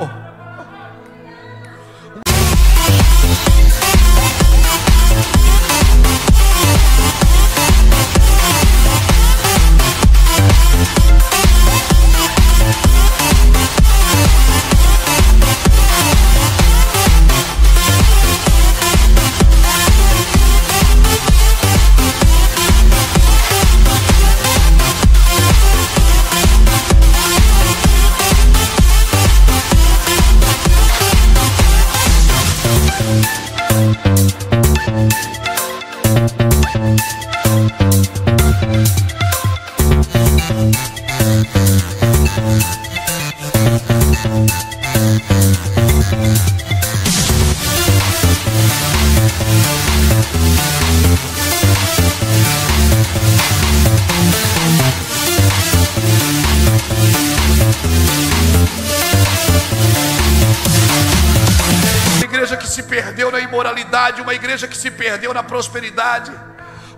Uma igreja que se perdeu na prosperidade,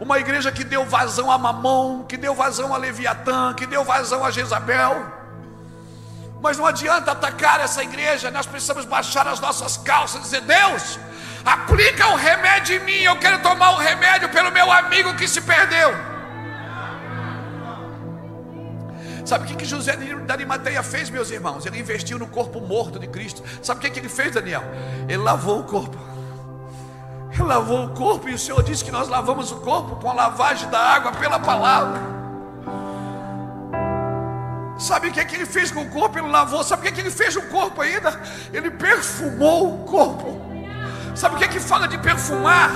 uma igreja que deu vazão a Mamon, que deu vazão a Leviatã, que deu vazão a Jezabel. Mas não adianta atacar essa igreja, nós precisamos baixar as nossas calças e dizer: Deus, aplica o remédio em mim, eu quero tomar o remédio pelo meu amigo que se perdeu. Sabe o que José de Arimateia fez, meus irmãos? Ele investiu no corpo morto de Cristo. Sabe o que ele fez, Daniel? Ele lavou o corpo. Ele lavou o corpo, e o Senhor disse que nós lavamos o corpo com a lavagem da água pela palavra. Sabe o que ele fez com o corpo? Ele lavou. Sabe o que ele fez com o corpo ainda? Ele perfumou o corpo. Sabe o que fala de perfumar?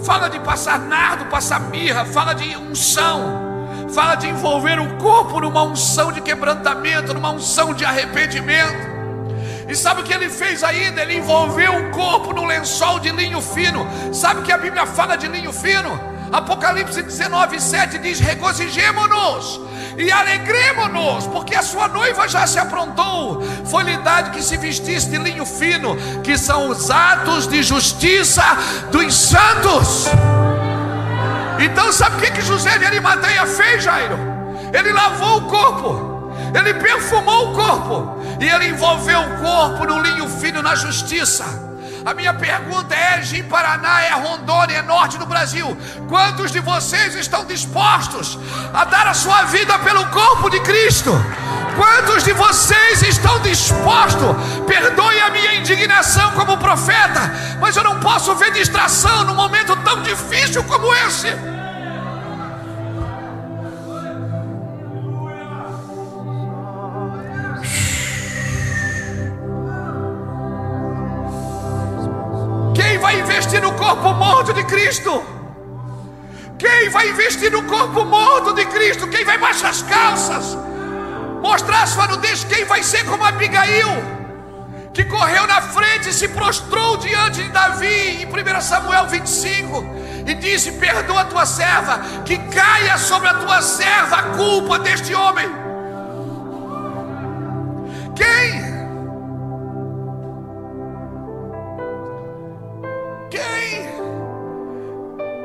Fala de passar nardo, passar mirra, fala de unção, fala de envolver o corpo numa unção de quebrantamento, numa unção de arrependimento. E sabe o que ele fez ainda? Ele envolveu o corpo no lençol de linho fino. Sabe o que a Bíblia fala de linho fino? Apocalipse 19:7 diz: regozijemo-nos e alegremo-nos, porque a sua noiva já se aprontou. Foi-lhe dado que se vestisse de linho fino, que são os atos de justiça dos santos. Então sabe o que José de Arimateia fez, Jairo? Ele lavou o corpo, ele perfumou o corpo, e ele envolveu o corpo no linho fino, na justiça. A minha pergunta é: Ji-Paraná, é Rondônia, é norte do Brasil, quantos de vocês estão dispostos a dar a sua vida pelo corpo de Cristo? Quantos de vocês estão dispostos? Perdoe a minha indignação como profeta, mas eu não posso ver distração num momento tão difícil como esse. Quem vai investir no corpo morto de Cristo? Quem vai investir no corpo morto de Cristo? Quem vai baixar as calças, mostrar a sua nudez? Quem vai ser como Abigail, que correu na frente e se prostrou diante de Davi em 1 Samuel 25 e disse: perdoa a tua serva, que caia sobre a tua serva a culpa deste homem.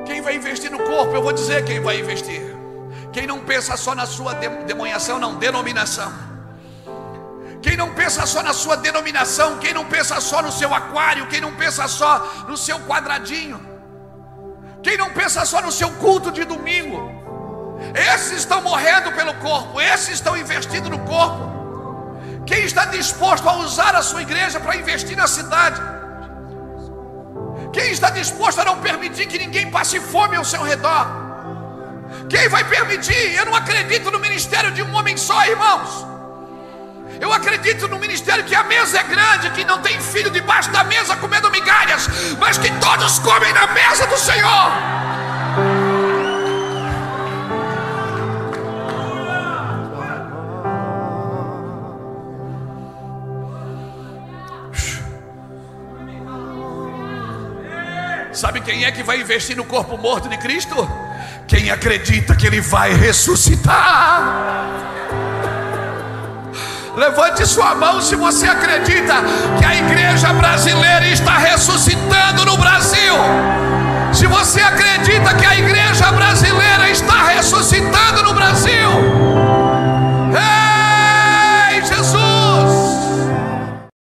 Quem vai investir no corpo? Eu vou dizer quem vai investir. Quem não pensa só na sua denominação. Quem não pensa só na sua denominação. Quem não pensa só no seu aquário. Quem não pensa só no seu quadradinho. Quem não pensa só no seu culto de domingo. Esses estão morrendo pelo corpo. Esses estão investindo no corpo. Quem está disposto a usar a sua igreja para investir na cidade? Quem está disposto a não permitir que ninguém passe fome ao seu redor? Quem vai permitir? Eu não acredito no ministério de um homem só, irmãos. Eu acredito no ministério que a mesa é grande, que não tem filho debaixo da mesa comendo migalhas, mas que todos comem na mesa do Senhor. Sabe quem é que vai investir no corpo morto de Cristo? Quem acredita que Ele vai ressuscitar. Levante sua mão se você acredita que a igreja brasileira está ressuscitando no Brasil. Se você acredita que a igreja brasileira está ressuscitando no Brasil,